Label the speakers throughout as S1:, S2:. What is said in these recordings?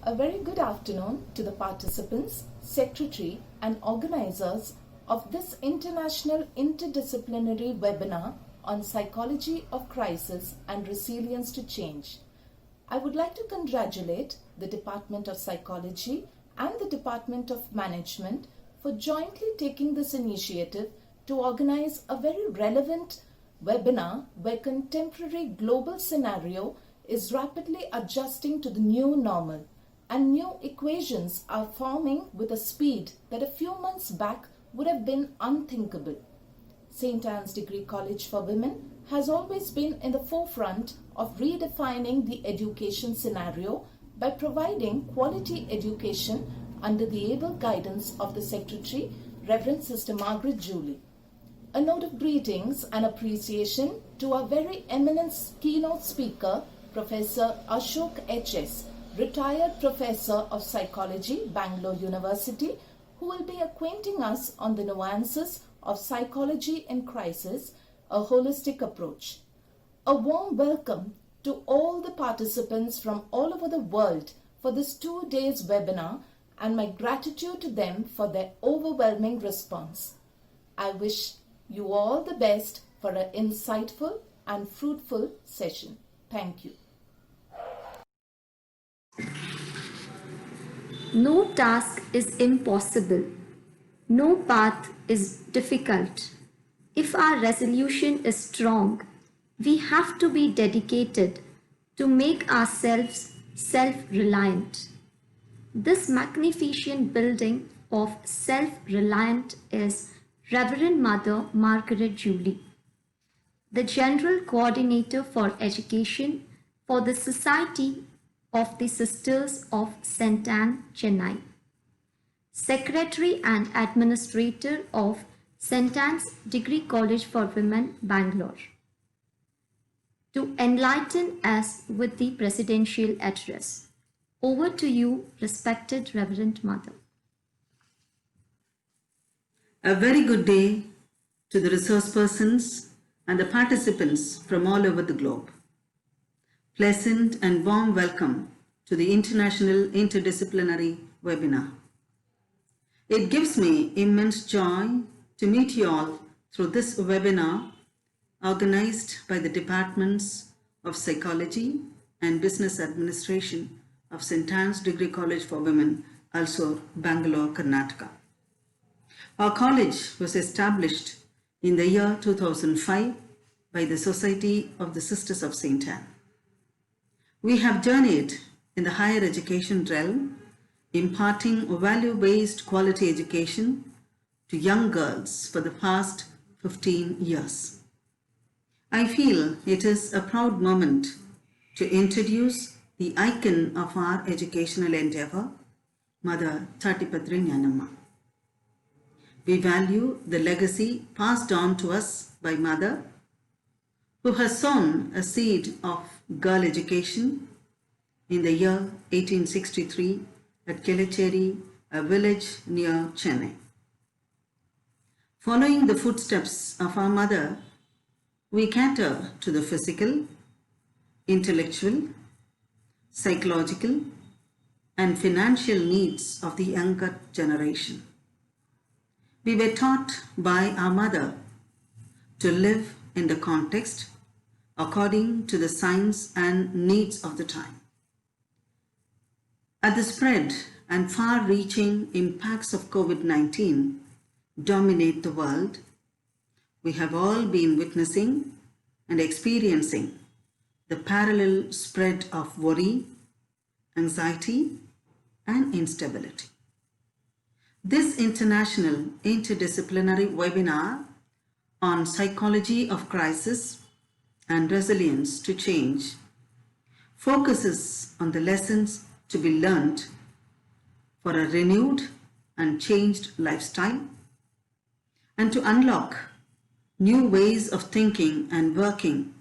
S1: A very good afternoon to the participants, secretary and organizers of this international interdisciplinary webinar on psychology of crisis and resilience to change. I would like to congratulate the Department of Psychology and the Department of Management for jointly taking this initiative to organize a very relevant webinar where contemporary global scenario is rapidly adjusting to the new normal and new equations are forming with a speed that a few months back would have been unthinkable. St. Anne's Degree College for Women has always been in the forefront of redefining the education scenario by providing quality education under the able guidance of the Secretary, Reverend Sister Margaret Julie. A note of greetings and appreciation to our very eminent keynote speaker, Professor Ashok H.S., retired Professor of Psychology, Bangalore University, who will be acquainting us on the nuances of psychology in crisis, a holistic approach. A warm welcome to all the participants from all over the world for this 2 days webinar and my gratitude to them for their overwhelming response. I wish you all the best for an insightful and fruitful session. Thank you.
S2: No task is impossible. No path is difficult. If our resolution is strong, we have to be dedicated to make ourselves self-reliant. This magnificent building of self-reliant is Reverend Mother Margaret Julie, the General Coordinator for Education for the Society of the Sisters of St.Anne, Chennai, Secretary and Administrator of St.Anne's Degree College for Women, Bangalore, to enlighten us with the presidential address. Over to you, respected Reverend Mother.
S3: A very good day to the resource persons and the participants from all over the globe. Pleasant and warm welcome to the International Interdisciplinary Webinar. It gives me immense joy to meet you all through this webinar organized by the Departments of Psychology and Business Administration of St. Anne's Degree College for Women, also Bangalore, Karnataka. Our college was established in the year 2005 by the Society of the Sisters of St. Anne. We have journeyed in the higher education realm, imparting value-based quality education to young girls for the past 15 years. I feel it is a proud moment to introduce the icon of our educational endeavor, Mother Thatipadri Nyanamma. We value the legacy passed on to us by Mother, who has sown a seed of girl education in the year 1863 at Kelacheri, a village near Chennai. Following the footsteps of our mother, we cater to the physical, intellectual, psychological, and financial needs of the younger generation. We were taught by our mother to live in the context according to the signs and needs of the time. As the spread and far-reaching impacts of COVID-19 dominate the world, we have all been witnessing and experiencing the parallel spread of worry, anxiety, and instability. This international interdisciplinary webinar on psychology of crisis and resilience to change focuses on the lessons to be learned for a renewed and changed lifestyle and to unlock new ways of thinking and working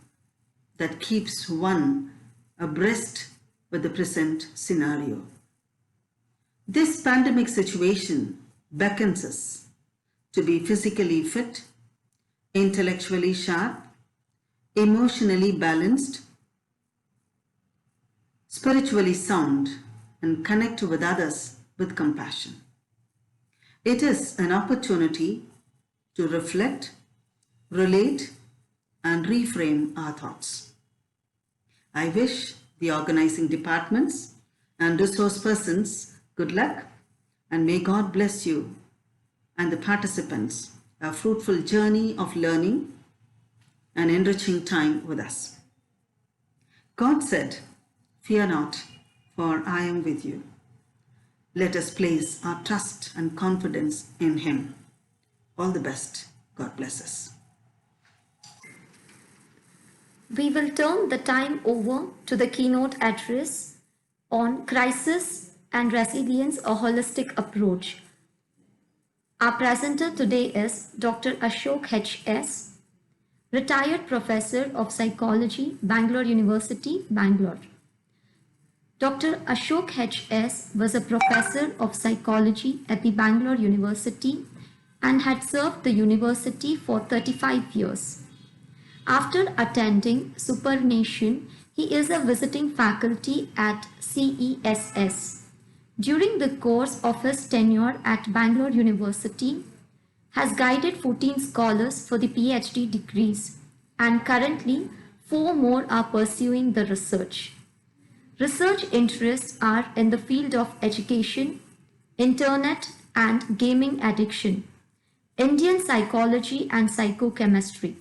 S3: that keeps one abreast with the present scenario. This pandemic situation beckons us to be physically fit, intellectually sharp, emotionally balanced, spiritually sound, and connect with others with compassion. It is an opportunity to reflect, relate, and reframe our thoughts. I wish the organizing departments and resource persons good luck, and may God bless you and the participants a fruitful journey of learning and enriching time with us. God said, "Fear not, for I am with you." Let us place our trust and confidence in Him. All the best. God bless us.
S2: We will turn the time over to the keynote address on crisis and resilience, a holistic approach. Our presenter today is Dr. Ashok H.S., retired professor of psychology, Bangalore University, Bangalore. Dr. Ashok H.S. was a professor of psychology at the Bangalore University and had served the university for 35 years. After attending Supernation, he is a visiting faculty at CESS. During the course of his tenure at Bangalore University, has guided 14 scholars for the PhD degrees, and currently 4 more are pursuing the research. Research interests are in the field of education, internet and gaming addiction, Indian psychology and psychochemistry.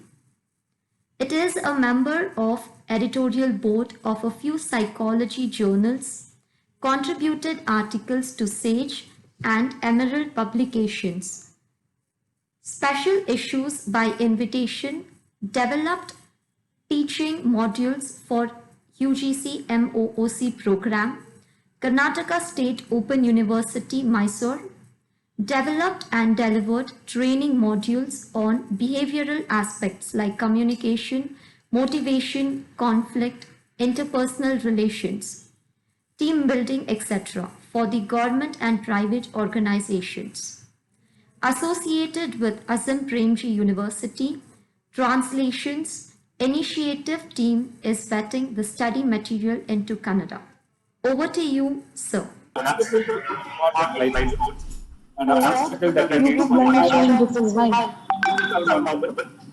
S2: It is a member of editorial board of a few psychology journals, contributed articles to Sage and Emerald publications, special issues by invitation, developed teaching modules for UGC MOOC program, Karnataka State Open University, Mysore, developed and delivered training modules on behavioral aspects like communication, motivation, conflict, interpersonal relations, team building, etc. for the government and private organizations. Associated with Azam Premji University, translations initiative team is vetting the study material into Kannada. Over to you, sir.
S4: And an obstacle that can be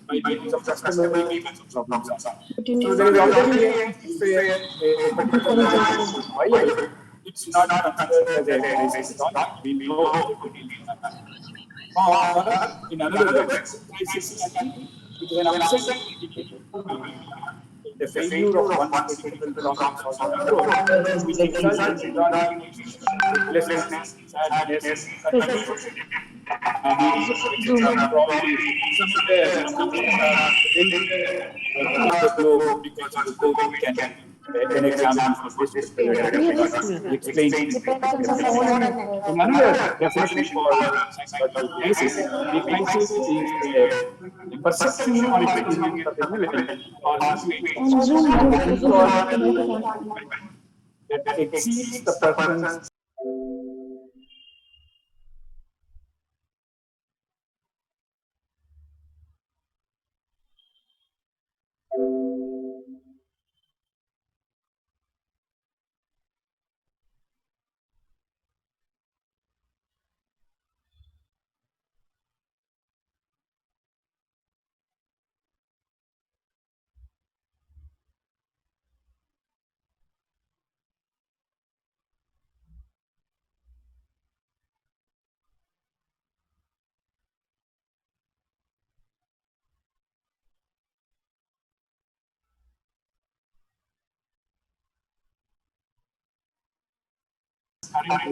S4: by means of sustainable problem solving. So there is already a particular why it's not considered as a crisis at all. We know or in another words, crisis it is an upset the failure of one particular problem solving which results in restlessness, sadness, confusion. And these are probably some of the globe because of the COVID can an example for this explains another definition for psychological crisis. The crisis is a perception or experience of inability or that exceeds the person's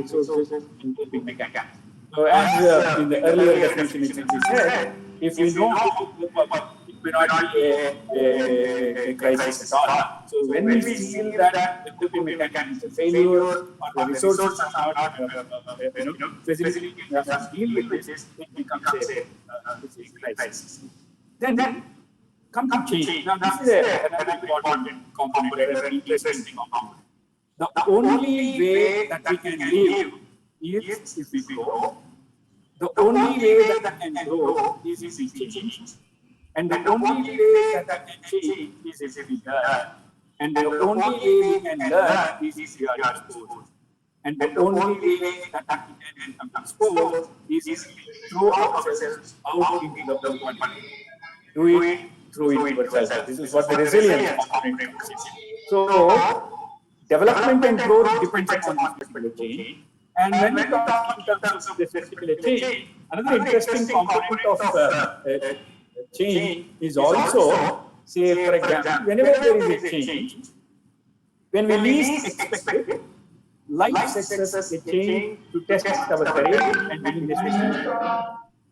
S4: resources into big mechanic. So as in the earlier definition it said, if we know it may not be a crisis at all. So when we feel that the coping mechanism is a failure or the resources are not facilitating us to deal with this, it becomes a crisis. Then come to change. Now this is another important component, a very interesting component. The only way that we can live is if we grow. The only way that we can grow is if we change. And the only way that we can change is if we learn. And the only way we can learn is if we are exposed. And the only way that we can become exposed is throw ourselves out into the open. Do it through it yourself. This is what the resilience component comes in. So, development and growth depends upon this particular change. And when we talk in terms of this particular change, another interesting component of change is also, say, for example, whenever there is a change, when we least expect it, life sets us a change to test our courage and willingness to change.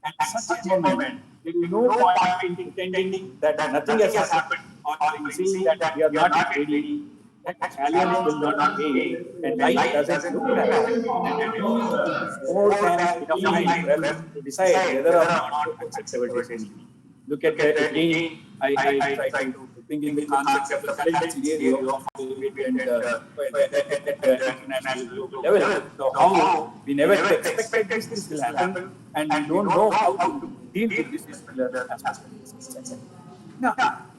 S4: At such a moment, there is no point in pretending that nothing has happened or in saying that we are not ready. That challenge will not pay, and life doesn't look like. And we more than enough time left to decide whether or not to accept our destiny. Look at the again. I try to bring in the concept of the current scenario of COVID and international global level. So how we never expected this will happen, and we don't know how to deal with this particular aspect. Now,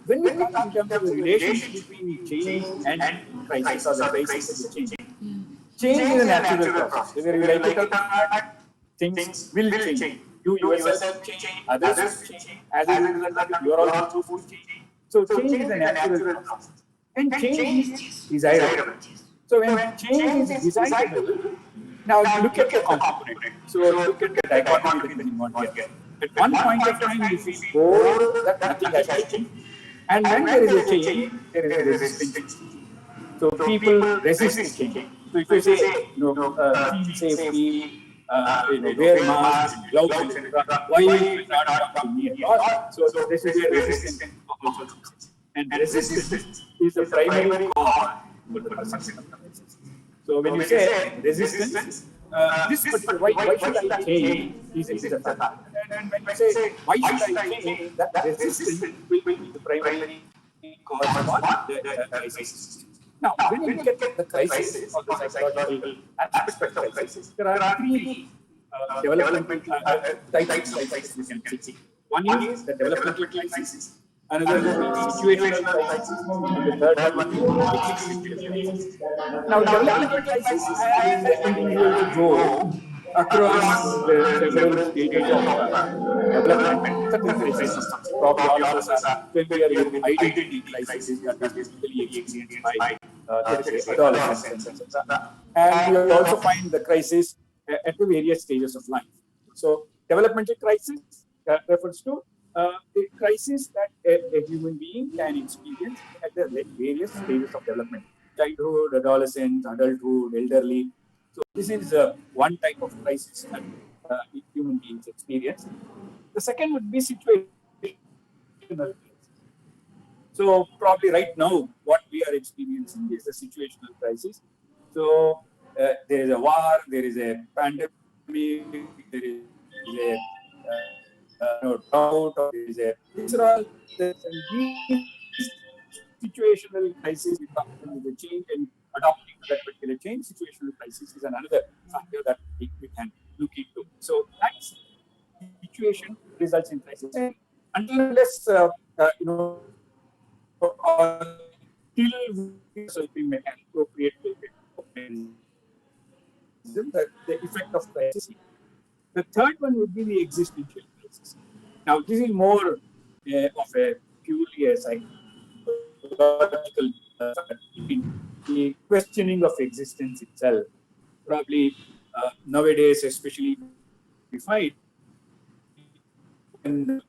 S4: when we talk in terms of the relationship between change and crisis or the crisis of change, change is a natural process. Whether you like it or not, things will change. You yourself change, others will change, as a result, you are also going to change. So change is a natural process. And change is desirable. So when change is desirable, now look at the component. So look at the dichotomy that is involved here. At one point of time, you feel bored that nothing has changed. And when there is a change, there is a resistance. So people resist change. So if you say, feel safety, wear masks, gloves, etc., why will not come to me at all? So this is a resistance also. And resistance is the primary cause for the perception of crisis. So when you say resistance, this particular why should I change is a factor. And when you say why should I change, that resistance will be the primary cause for the crisis. Now, when you look at the crisis or the psychological aspect of crisis, there are three developmental types of crisis we can see. One is the developmental crisis, another is situational crisis, and the third one is existential crisis. Now, developmental crisis as the individuals grow across the several stages of development, certain crises, probably all of us are familiar with identity crisis that is typically experienced by adolescents, etc. And we also find the crisis at the various stages of life. So, developmental crisis refers to a crisis that a human being can experience at the various stages of development: childhood, adolescence, adulthood, elderly. So, this is one type of crisis that human beings experience. The second would be situational crisis. So probably right now, what we are experiencing is a situational crisis. So there is a war, there is a pandemic, there is a drought, or there is a natural. These situational crises with the change and adapting to that particular change. Situational crisis is another factor that we can look into. So that situation results in crisis. And until unless till we make an appropriate the effect of crisis. The third one would be the existential crisis. Now, this is more of a purely a psychological the questioning of existence itself. Probably nowadays, especially we find in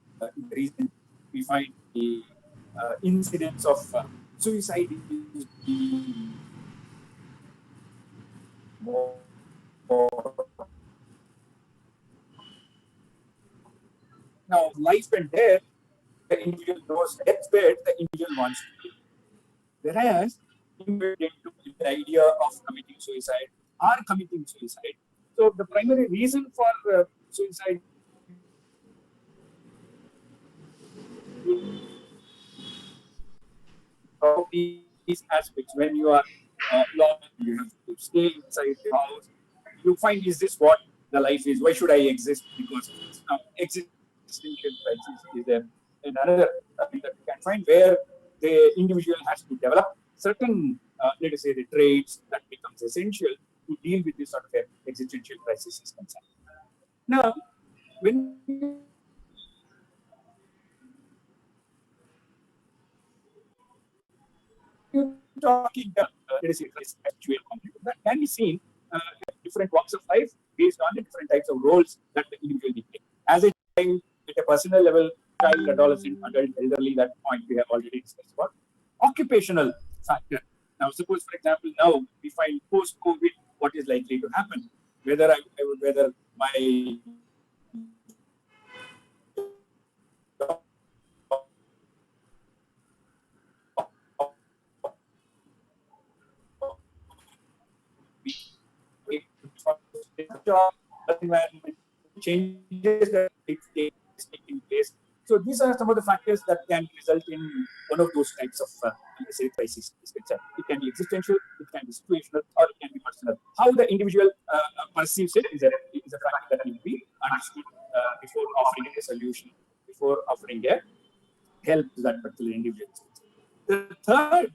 S4: recent we find the incidents of suicide is more. Now, life and death, the individual knows deathbed, the individual wants to live. Whereas, the idea of committing suicide or committing suicide. So, the primary reason for suicide of these aspects when you are locked, you have to stay inside the house. You find, is this what the life is? Why should I exist? Because existential crisis is another thing that you can find where the individual has to develop certain, let us say, the traits that becomes essential to deal with this sort of existential crisis is concerned. Now, when you talking there is a actual conflict that can be seen at different walks of life based on the different types of roles that the individual play. As a child, at a personal level, child, adolescent, adult, elderly, that point we have already discussed about. Occupational factor. Now, suppose, for example, now we find post-COVID, what is likely to happen? Whether whether my job environment changes that is taking place. So these are some of the factors that can result in one of those types of say crisis. It can be existential, it can be situational, or it can be personal. How the individual perceives it is a factor that will be understood before offering a solution, before offering a help to that particular individual. The third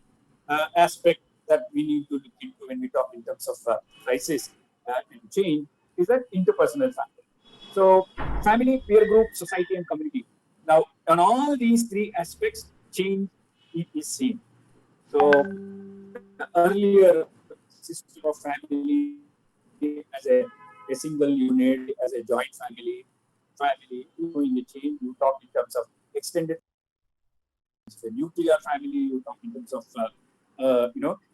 S4: aspect that we need to look into when we talk in terms of crisis and change is that interpersonal factor. So, family, peer group, society, and community. Now, on all these three aspects, change is seen. So, the earlier system of family as a single unit, as a joint family, doing a change, you talk in terms of extended a nuclear family, you talk in terms of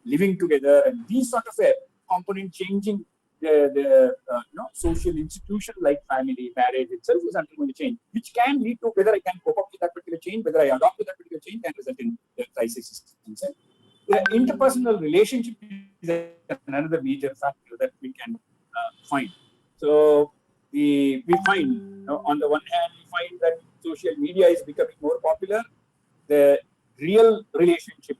S4: living together, and these sort of a component changing the social institution like family, marriage itself is undergoing a change, which can lead to whether I can cope up with that particular change, whether I adopt to that particular change, can result in the crisis. The interpersonal relationship is another major factor that we can find. So we find, on the one hand, we find that social media is becoming more popular. The real relationship,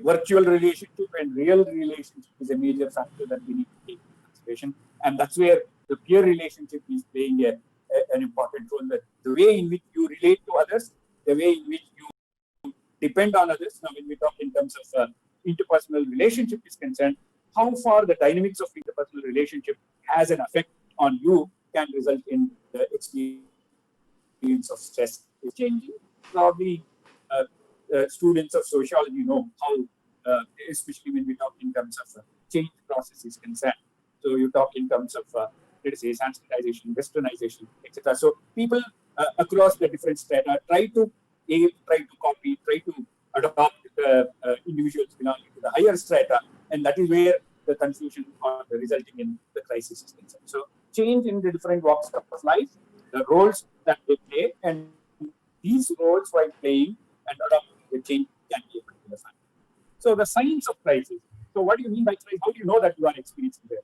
S4: virtual relationship and real relationship is a major factor that we need to take into consideration. And that's where the peer relationship is playing an important role. That the way in which you relate to others, the way in which you depend on others. Now, when we talk in terms of interpersonal relationship is concerned, how far the dynamics of interpersonal relationship has an effect on you can result in the experience of stress is changing. Probably students of sociology know how, especially when we talk in terms of change process is concerned. So you talk in terms of, let us say, sanskritization, westernization, etc. So people across the different strata try to copy, try to adopt individuals belonging to the higher strata, and that is where the confusion or the resulting in the crisis is concerned. So change in the different walks of life, the roles that they play, and these roles while playing and adopting the change can be a particular factor. So the signs of crisis. So what do you mean by crisis? How do you know that you are experiencing the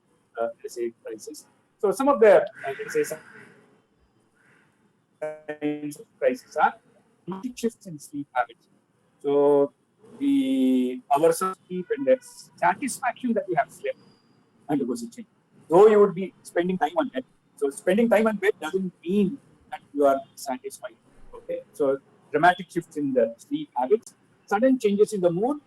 S4: let's say crisis? So some of the let's say signs of crisis are dramatic shifts in sleep habits. So the hours of sleep and the satisfaction that you have slept undergoes a change. Though you would be spending time on bed. So spending time on bed doesn't mean that you are satisfied. Okay. So dramatic shifts in the sleep habits, sudden changes in the mood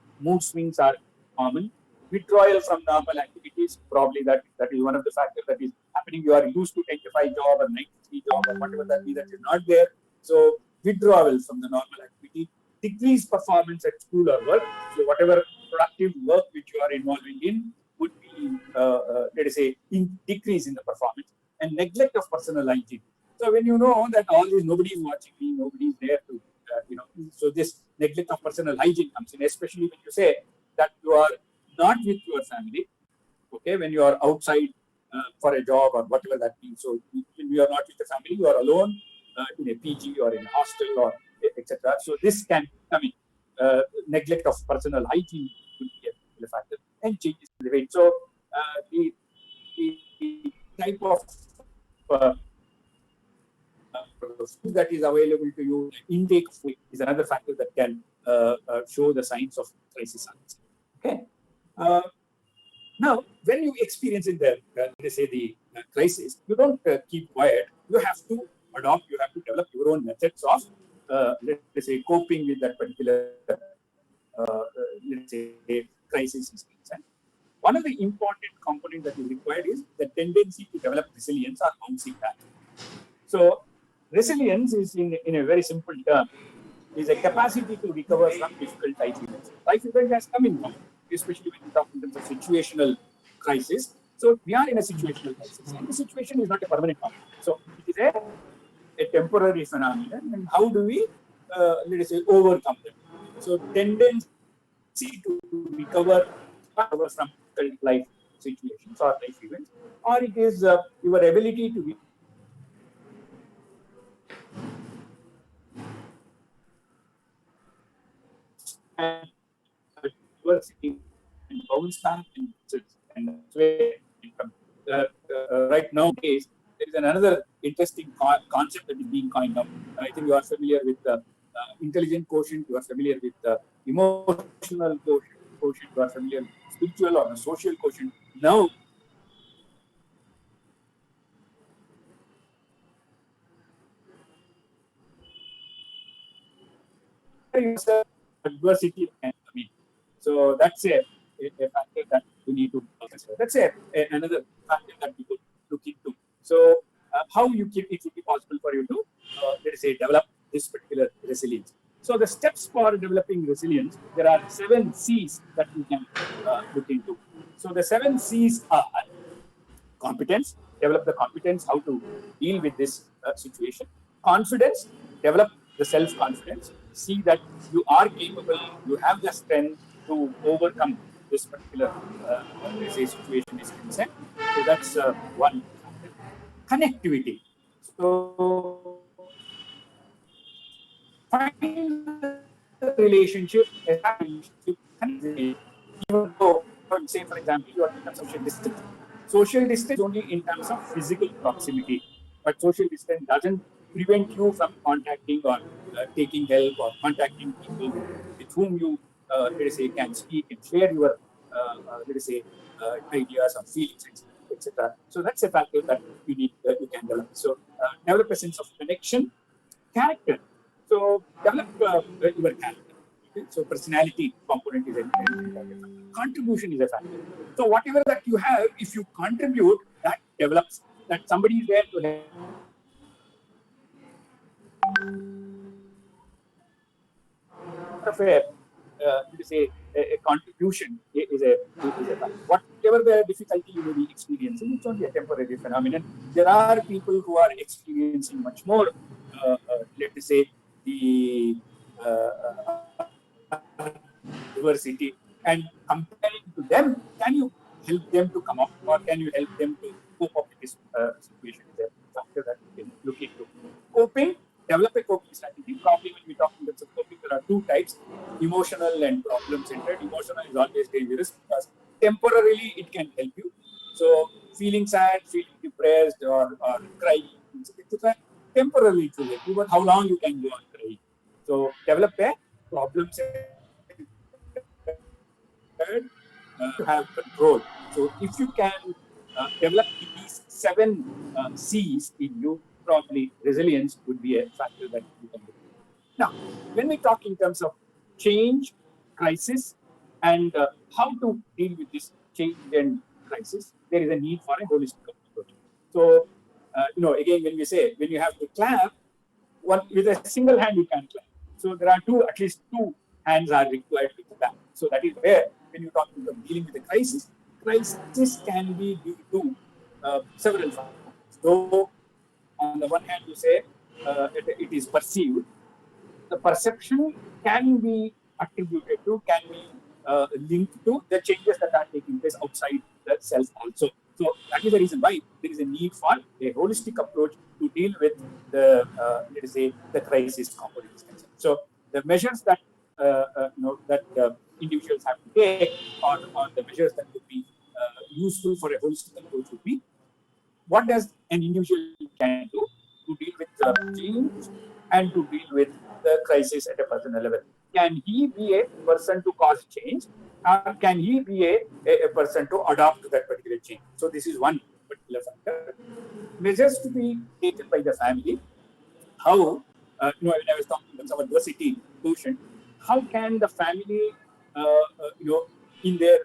S4: swings are common. Withdrawal from normal activities, probably that is one of the factors that is happening. You are used to 10 to 5 job or 9 to 3 job or whatever that is not there. So withdrawal from the normal activity, decreased performance at school or work. So whatever productive work which you are involving in would be, let us say, decrease in the performance, and neglect of personal hygiene. So when you know that all this, nobody is watching me, nobody is there to, so this neglect of personal hygiene comes in, especially when you say that you are not with your family, okay, when you are outside for a job or whatever that means. So when you are not with the family, you are alone in a PG or in a hostel or etc. So this can come in. Neglect of personal hygiene could be a factor, and changes in the weight. So the type of food that is available to you, intake of food is another factor that can show the signs of crisis. Okay. Now, when you experience in the, let's say, the crisis, you don't keep quiet. You have to adopt, you have to develop your own methods of, let's say, coping with that particular, let's say, crisis is concerned. one of the important components that is required is the tendency to develop resilience or bouncing back. So resilience is, in a very simple term, is a capacity to recover from difficult life events. Life event has come in, especially when we talk in terms of situational crisis. So we are in a situational crisis, and the situation is not a permanent one. So it is a temporary phenomenon, and how do we, let us say, overcome them? So tendency to recover from difficult life situations or life events, or it is your ability to and diversity and bounce back and that's where right nowadays there is another interesting concept that is being coined up. I think you are familiar with the intelligent quotient, you are familiar with the emotional quotient, you are familiar with spiritual or the social quotient. Now adversity can come in. So that's a factor that we need to consider. That's another factor that we could look into. So how you keep it would be possible for you to, let us say, develop this particular resilience. So the steps for developing resilience, there are 7 C's that we can look into. So the 7 C's are competence, develop the competence how to deal with this situation. Confidence, develop the self-confidence. See that you are capable, you have the strength to overcome this particular let's say situation is concerned. So that's one factor. Connectivity. So find the relationship, establish relationship, even though, say for example, you are in terms of social distance. Social distance only in terms of physical proximity, but social distance doesn't prevent you from contacting or taking help or contacting people with whom you, let us say, can speak and share your, let us say, ideas or feelings, etc. So that's a factor that you need, you can develop. So develop a sense of connection, character. So develop your character. Okay? So personality component is an important factor. Contribution is a factor. So whatever that you have, if you contribute, that develops. That somebody is there to help. Of a, let us say, a contribution is a factor. Whatever the difficulty you may be experiencing, it's only a temporary phenomenon. There are people who are experiencing much more, let us say, the diversity, and comparing to them, can you help them to come up, or can you help them to cope up with this situation? Is a factor that you can look into. Coping, develop a coping strategy. Probably when we talk in terms of coping, there are 2 types: emotional and problem centered. Emotional is always dangerous because temporarily it can help you. So feeling sad, feeling depressed, or crying, etc. Temporarily it will help you, but how long you can go on crying? So develop a problem to have control. So if you can develop these 7 C's in you, probably resilience would be a factor that you can look at. Now, when we talk in terms of change, crisis, and how to deal with this change and crisis, there is a need for a holistic approach. So, again, when we say, when you have to clap, one with a single hand you can clap. So there are at least two hands are required to clap. So that is where, when you talk about dealing with a crisis can be due to several factors. Though on the one hand you say it is perceived, the perception can be attributed to, can be linked to the changes that are taking place outside the self also. So that is the reason why there is a need for a holistic approach to deal with the, let us say, the crisis component is concerned. So the measures that individuals have to take, or the measures that would be useful for a holistic approach would be: what does an individual can do to deal with change and to deal with the crisis at a personal level? Can he be a person to cause change, or can he be a person to adopt that particular change? So this is one particular factor. Measures to be taken by the family. How, when I was talking about adversity quotient, how can the family, in their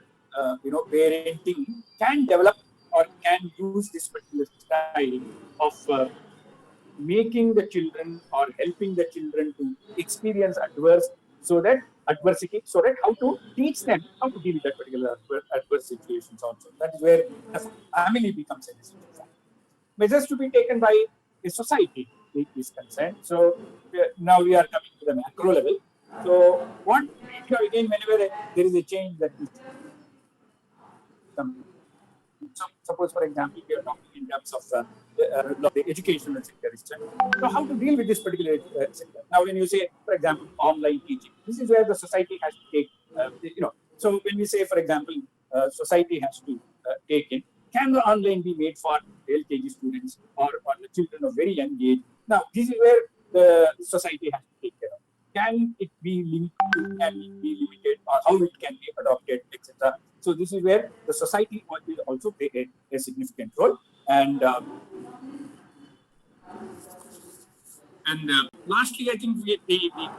S4: parenting can develop or can use this particular style of making the children or helping the children to experience adversity, so that how to teach them how to deal with that particular adverse situations also. That is where the family becomes an essential factor. Measures to be taken by a society is concerned. So now we are coming to the macro level. So what, again, whenever there is a change that is come. So suppose, for example, we are talking in terms of the educational sector. So how to deal with this particular sector? Now, when you say, for example, online teaching, this is where the society has to take, So when we say, for example, society has to take in, can the online be made for LKG students or the children of very young age? Now, this is where the society has to take care of. Can it be limited? Can it be limited, or how it can be adopted, etc. So this is where the society will also play a significant role. And lastly, I think the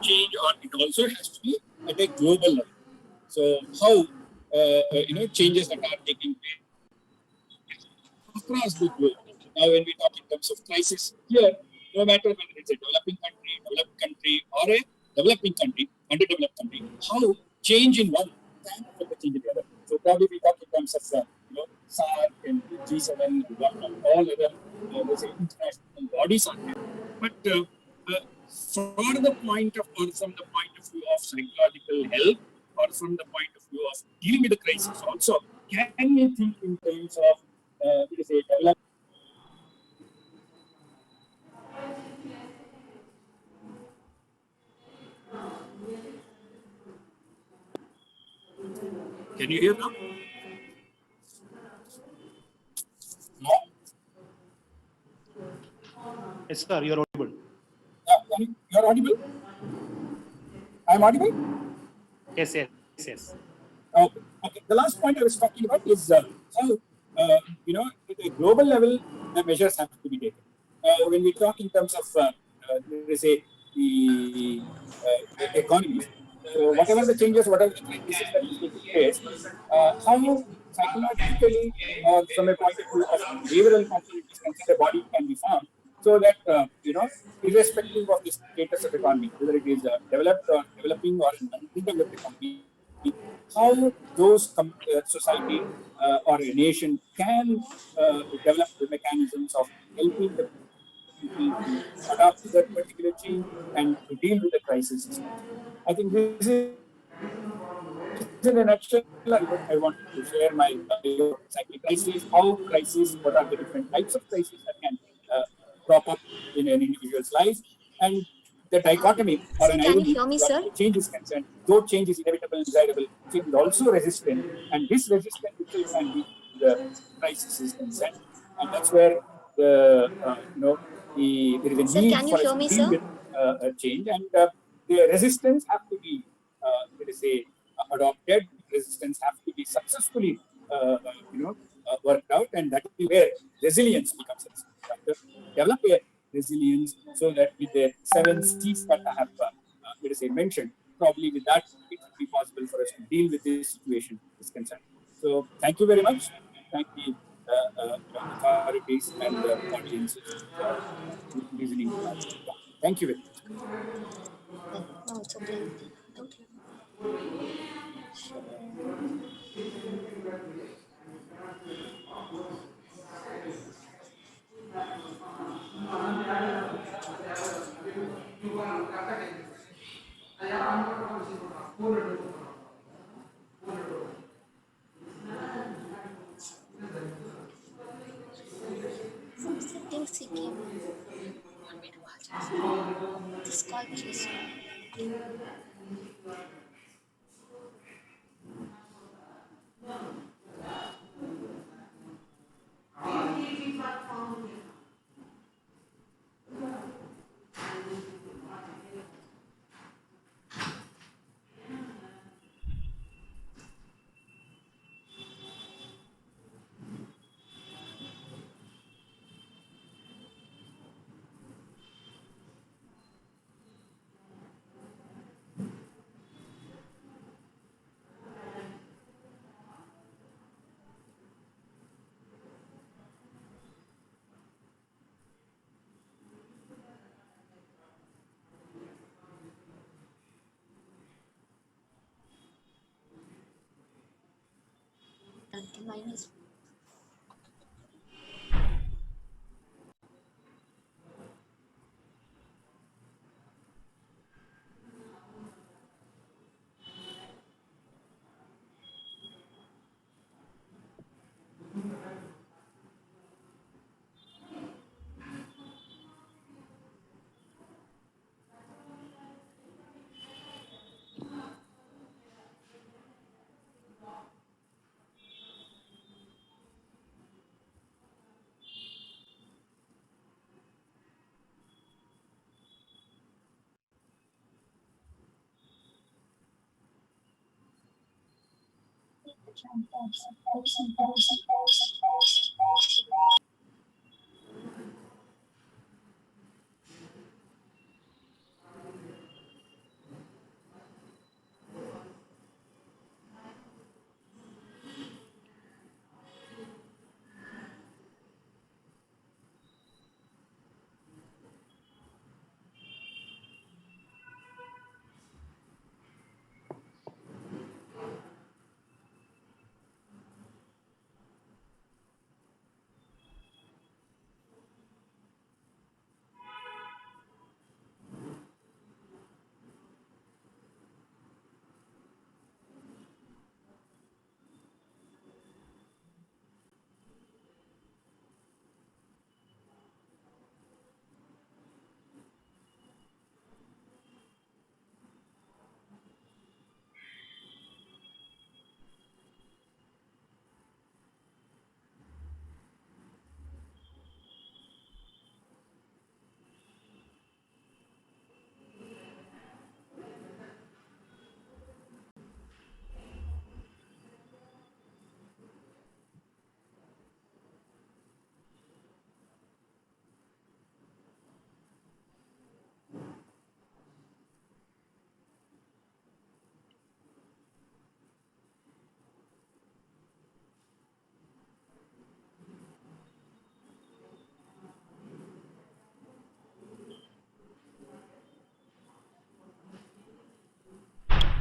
S4: change, or it also has to be at a global level. So how changes that are taking place across the globe. Now, when we talk in terms of crisis here, no matter whether it's a developed country, or a developing country, underdeveloped country, how change in one can affect the change in the other. So probably we talk in terms of SARC and G7, all other international bodies are there. But for the point of, or from the point of view of psychological health, or from the point of view of dealing with the crisis also, can we think in terms of develop? Can you hear now? No?
S5: Yes, sir, you're audible.
S4: You're audible? I'm audible?
S5: Yes, yes, yes.
S4: Okay. The last point I was talking about is how, at a global level, the measures have to be taken. When we talk in terms of, the economies, so whatever the changes, whatever the crisis that is taking place, how psychologically, or from a point of view of behavioral component is concerned, the body can be formed, so that irrespective of the status of economy, whether it is developed or developing or an undeveloped economy, how those society or a nation can develop the mechanisms of helping the people to adapt to that particular change and to deal with the crisis. I think this is, in a nutshell, I wanted to share my cycle crisis, how crisis, what are the different types of crises that can crop up in an individual's life, and the dichotomy or
S2: Sir,
S4: an
S2: can you
S4: irony
S2: hear me,
S4: what
S2: sir?
S4: the change is concerned. Though change is inevitable, desirable, change is also resistant, and this resistance itself can lead to the crisis is concerned, and that's where there is a
S2: Sir,
S4: need
S2: can you
S4: for us
S2: hear
S4: to
S2: me,
S4: deal
S2: sir?
S4: with a change, and the resistance have to be adopted. Resistance have to be successfully worked out, and that is where resilience becomes a factor. Develop a resilience, so that with the 7 C's that I have mentioned, probably with that it will be possible for us to deal with this situation is concerned. So thank you very much, and thank the authorities and audiences for listening to my talk. Thank you very much.
S2: No, it's okay. Don't hear. Some settings he came. Want me to watch this call just.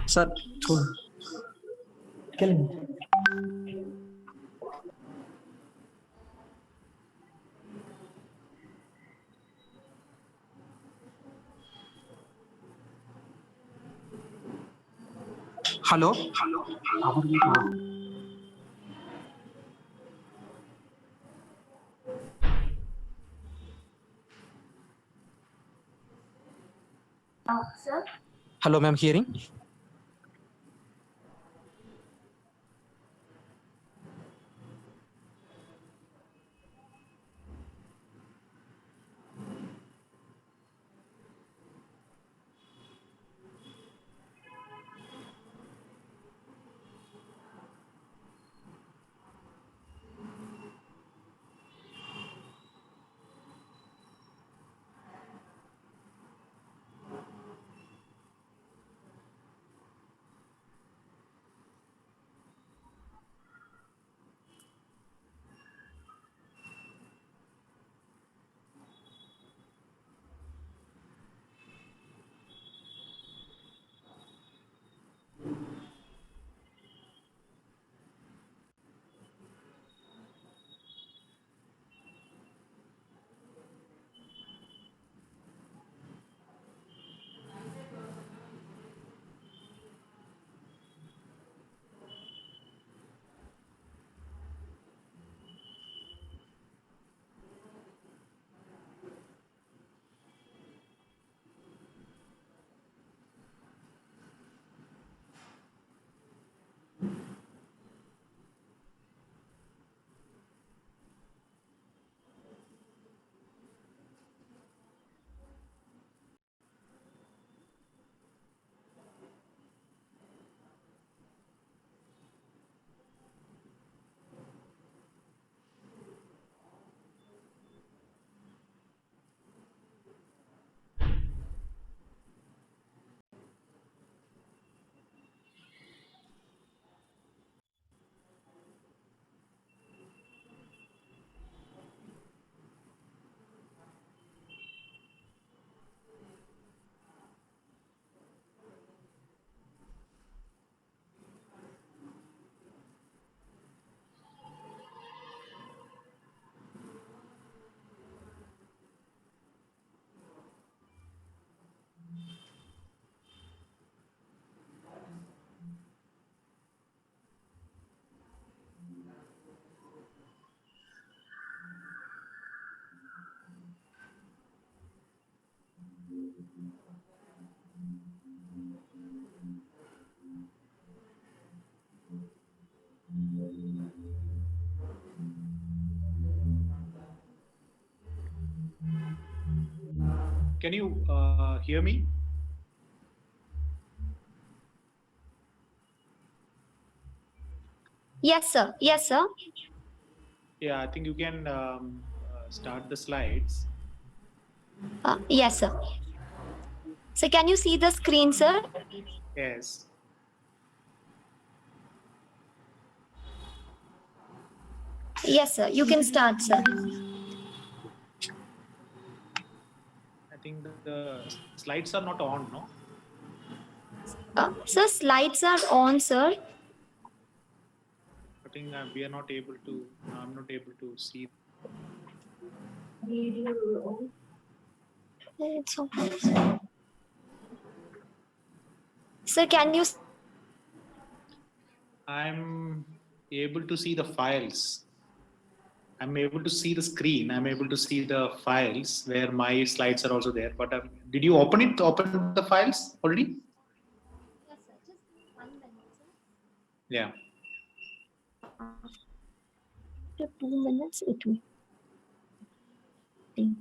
S6: Sir hello hello ma'am hearing
S5: Can you hear me?
S2: Yes, sir. Yes, sir.
S5: Yeah, I think you can start the slides.
S2: Yes, sir. So can you see the screen, sir?
S5: Yes.
S2: Yes, sir. You can start, sir.
S5: I think the slides are not on, no?
S2: Sir, slides are on, sir.
S5: I think we are not able to, I'm not able to see.
S2: It's okay. Sir, can you?
S5: I'm able to see the files. I'm able to see the screen. I'm able to see the files where my slides are also there. But did you open it? Open the files already?
S2: Yes, sir. Just 1 minute, sir.
S5: Yeah.
S2: After 2 minutes, it will. Think.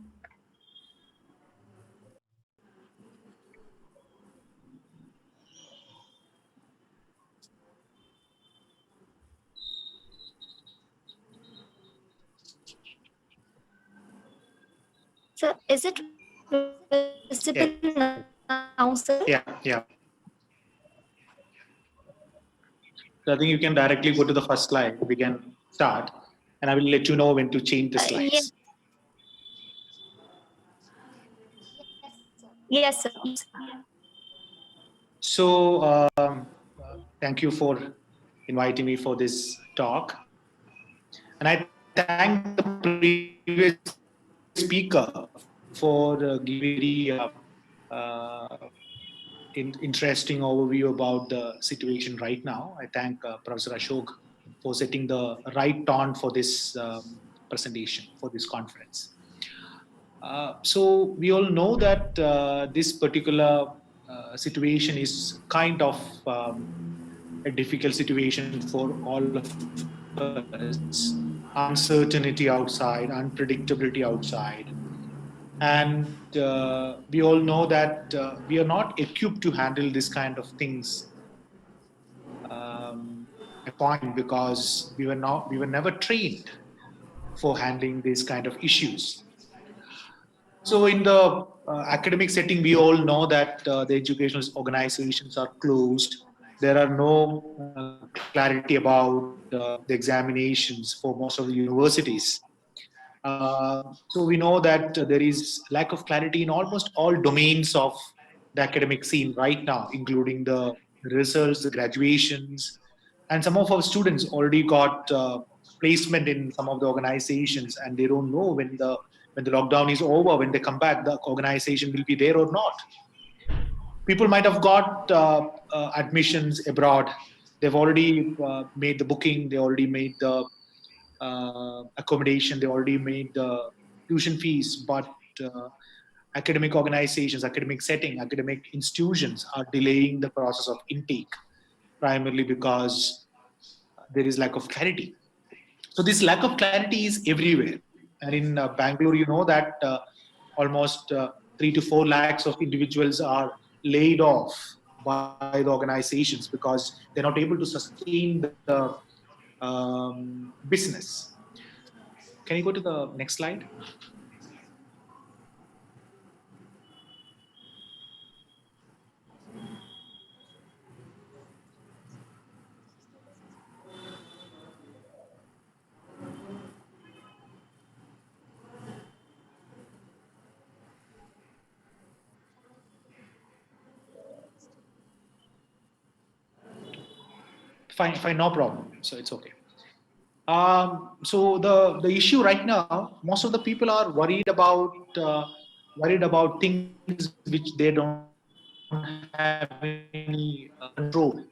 S2: Sir, is it
S5: Yeah.
S2: visible now, sir?
S5: Yeah. Yeah. So I think you can directly go to the first slide. We can start, and I will let you know when to change the
S2: Yes.
S5: slides.
S2: Yes, sir. Yes.
S5: So thank you for inviting me for this talk, and I thank the previous speaker for giving very interesting overview about the situation right now. I thank Professor Ashok for setting the right tone for this presentation, for this conference. So we all know that this particular situation is kind of a difficult situation for all of us. Uncertainty outside, unpredictability outside, and we all know that we are not equipped to handle this kind of things a point because we were never trained for handling these kind of issues. So in the academic setting, we all know that the educational organizations are closed. There are no clarity about the examinations for most of the universities. So we know that there is lack of clarity in almost all domains of the academic scene right now, including the results, the graduations, and some of our students already got placement in some of the organizations, and they don't know when the lockdown is over, when they come back, the organization will be there or not. People might have got admissions abroad. They've already made the booking. They already made the accommodation. They already made the tuition fees, but academic organizations, academic setting, academic institutions are delaying the process of intake, primarily because there is lack of clarity. So this lack of clarity is everywhere. And in Bangalore, you know that almost 3 to 4 lakhs of individuals are laid off by the organizations because they're not able to sustain the business. Can you go to the next slide? Fine, fine, no problem. So it's okay. So the issue right now, most of the people are worried about things which they don't have any control.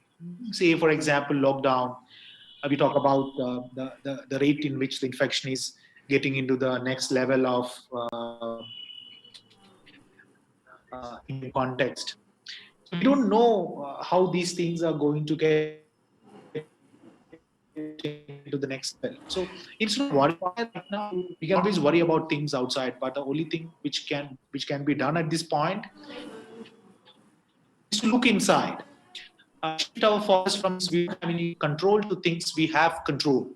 S5: Say, for example, lockdown. We talk about the rate in which the infection is getting into the next level of Indian context. So we don't know how these things are going to get into the next level. into the next level. So instead of worrying right now, we can always worry about things outside, but the only thing which can be done at this point is to look inside, shift our focus from things we don't have any control to things we have control.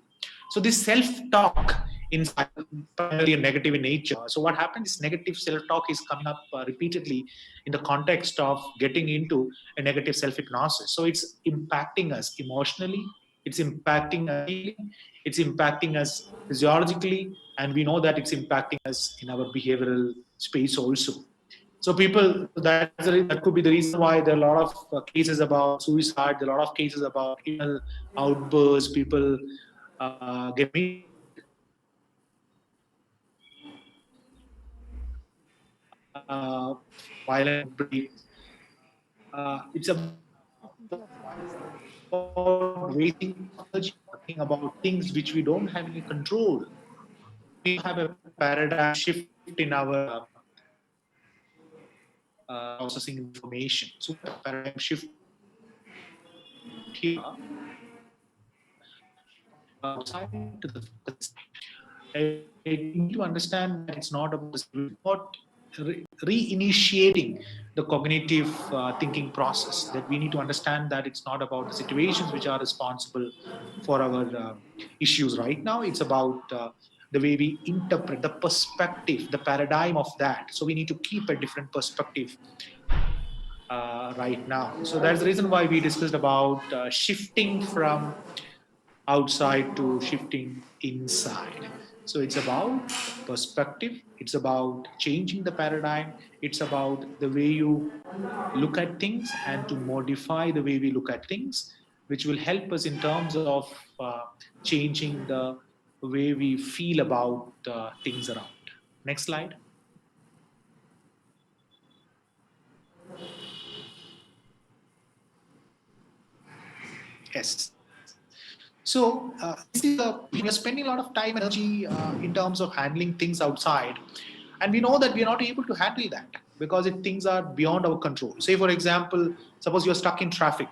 S5: So this self-talk inside primarily negative in nature. So what happens is negative self-talk is coming up repeatedly in the context of getting into a negative self-hypnosis. So it's impacting us emotionally, it's impacting us feeling, it's impacting us physiologically, and we know that it's impacting us in our behavioral space also. So people, that could be the reason why there are a lot of cases about suicide, there are a lot of cases about internal outbursts, people get violent breaks. It's about wasting energy talking about things which we don't have any control. We have a paradigm shift in our processing information. So paradigm shift here outside to the I need to understand that it's not about reinitiating the cognitive thinking process. That we need to understand that it's not about the situations which are responsible for our issues right now. It's about the way we interpret the perspective, the paradigm of that. So we need to keep a different perspective right now. So that's the reason why we discussed about shifting from outside to shifting inside. So it's about perspective, it's about changing the paradigm, it's about the way you look at things and to modify the way we look at things, which will help us in terms of changing the way we feel about things around. Next slide. Yes. So we are spending a lot of time and energy in terms of handling things outside, and we know that we are not able to handle that because things are beyond our control. Say, for example, suppose you are stuck in traffic.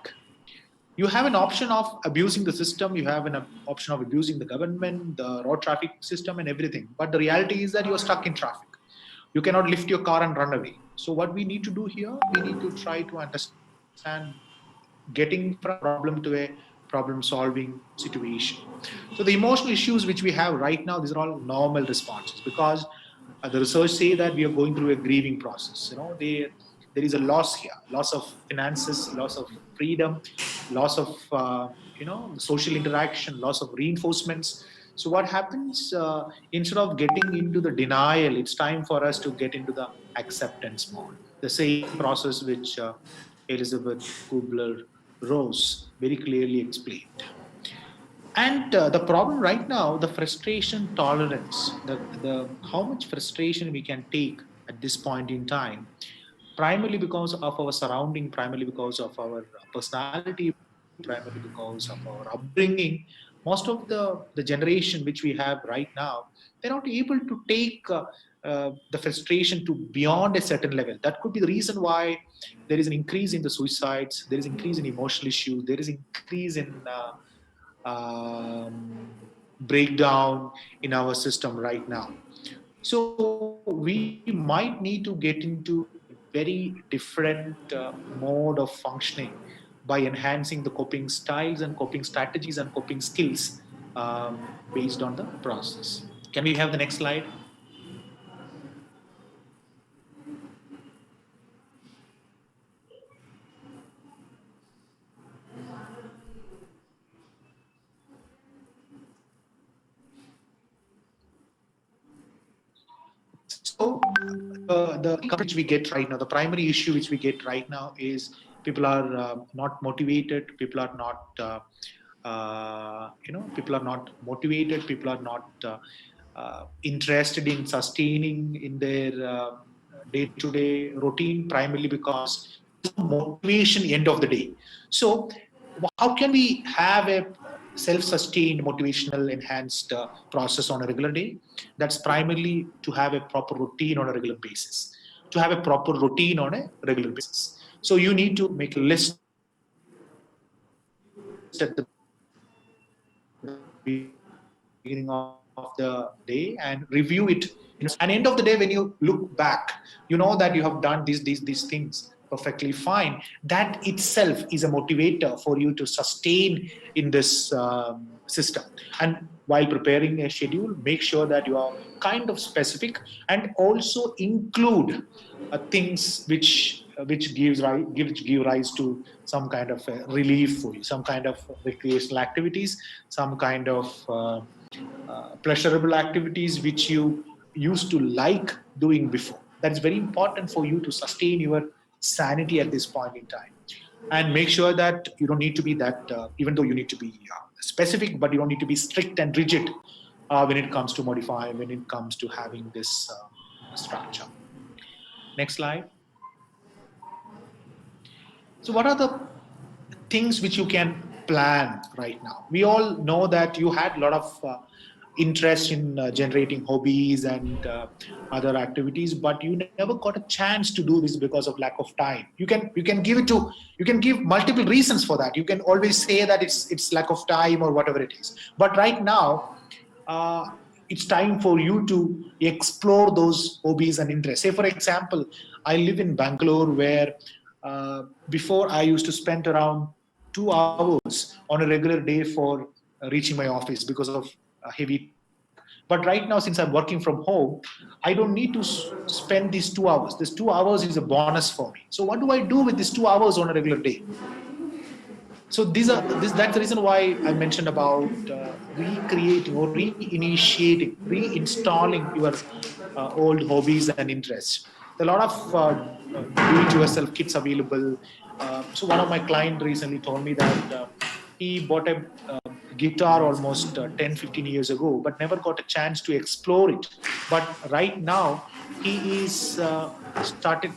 S5: You have an option of abusing the system, you have an option of abusing the government, the road traffic system, and everything. But the reality is that you are stuck in traffic. You cannot lift your car and run away. So what we need to do here, we need to try to understand getting from problem to a problem solving situation. So the emotional issues which we have right now, these are all normal responses because the research say that we are going through a grieving process. There is a loss here, loss of finances, loss of freedom, loss of social interaction, loss of reinforcements. So what happens instead of getting into the denial, it's time for us to get into the acceptance mode. The same process which Elizabeth Kubler-Ross very clearly explained. And the problem right now, the frustration tolerance, the how much frustration we can take at this point in time, primarily because of our surrounding, primarily because of our personality, primarily because of our upbringing. Most of the generation which we have right now, they're not able to take the frustration to beyond a certain level. That could be the reason why there is an increase in the suicides, there is increase in emotional issues, there is increase in breakdown in our system right now. So we might need to get into a very different mode of functioning by enhancing the coping styles and coping strategies and coping skills based on the process. Can we have the next slide? So the coverage we get right now, the primary issue which we get right now is people are not motivated, people are not people are not motivated, people are not interested in sustaining in their day-to-day routine, primarily because motivation end of the day. So how can we have a self-sustained motivational enhanced process on a regular day? That's primarily to have a proper routine on a regular basis, to have a proper routine on a regular basis. So you need to make a list at the beginning of the day and review it. And end of the day, when you look back, you know that you have done these things perfectly fine. That itself is a motivator for you to sustain in this system. And while preparing a schedule, make sure that you are kind of specific and also include things which give rise to some kind of relief for you, some kind of recreational activities, some kind of pleasurable activities which you used to like doing before. That is very important for you to sustain your sanity at this point in time. And make sure that you don't need to be that, even though you need to be specific, but you don't need to be strict and rigid when it comes to modify, when it comes to having this structure. Next slide. So what are the things which you can plan right now? We all know that you had a lot of interest in generating hobbies and other activities, but you never got a chance to do this because of lack of time. You can give multiple reasons for that. You can always say that it's lack of time or whatever it is. But right now, it's time for you to explore those hobbies and interests. Say, for example, I live in Bangalore, where before I used to spend around 2 hours on a regular day for reaching my office because of heavy. But right now, since I'm working from home, I don't need to spend these 2 hours. This 2 hours is a bonus for me. So what do I do with these 2 hours on a regular day? So that's the reason why I mentioned about recreating or reinitiating, reinstalling your old hobbies and interests. There are a lot of do-it-yourself kits available. So one of my clients recently told me that he bought a guitar almost 10, 15 years ago, but never got a chance to explore it. But right now, he has started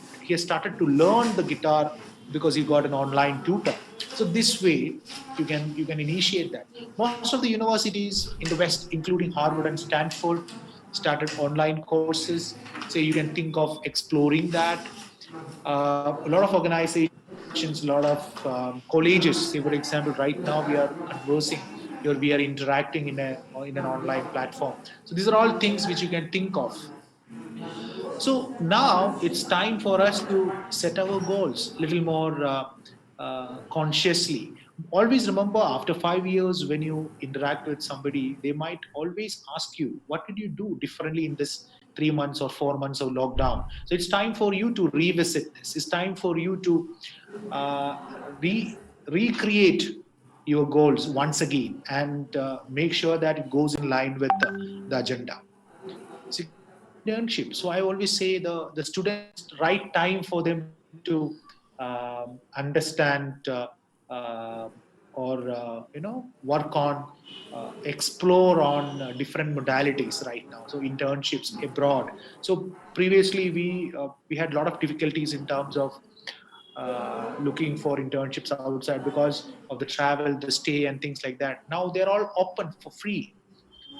S5: to learn the guitar because he got an online tutor. So this way, you can initiate that. Most of the universities in the West, including Harvard and Stanford, started online courses. So you can think of exploring that. A lot of organizations, a lot of colleges. Say, for example, right now we are conversing, or we are interacting in an online platform. So these are all things which you can think of. So now it's time for us to set our goals a little more consciously. Always remember, after 5 years, when you interact with somebody, they might always ask you, what did you do differently in this 3 months or 4 months of lockdown? So it's time for you to revisit this. It's time for you to recreate your goals once again and make sure that it goes in line with the agenda. Internship. So I always say the students, right time for them to understand work on, explore on different modalities right now. So internships abroad. So previously we had a lot of difficulties in terms of looking for internships outside because of the travel, the stay, and things like that. Now they're all open for free.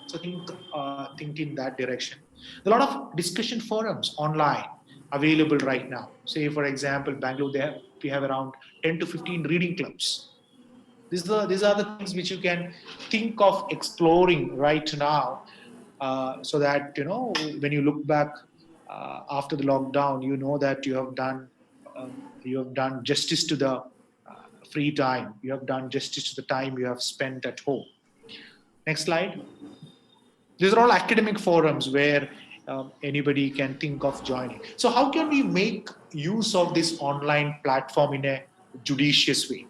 S5: So think in that direction. There are a lot of discussion forums online available right now. Say, for example, Bangalore, we have around 10 to 15 reading clubs. These are the things which you can think of exploring right now, so that when you look back after the lockdown, you know that you have done justice to the free time. You have done justice to the time you have spent at home. Next slide. These are all academic forums where anybody can think of joining. So how can we make use of this online platform in a judicious way?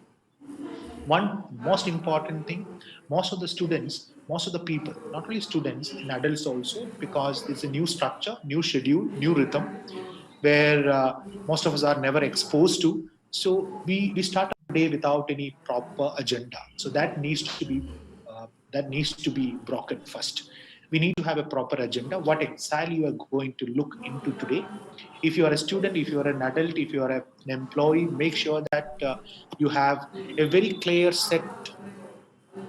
S5: One most important thing, most of the students, most of the people, not only students, and adults also, because it's a new structure, new schedule, new rhythm, where most of us are never exposed to. So we start our day without any proper agenda. So that needs to be broken first. We need to have a proper agenda. What exactly you are going to look into today? If you are a student, if you are an adult, if you are an employee, make sure that you have a very clear set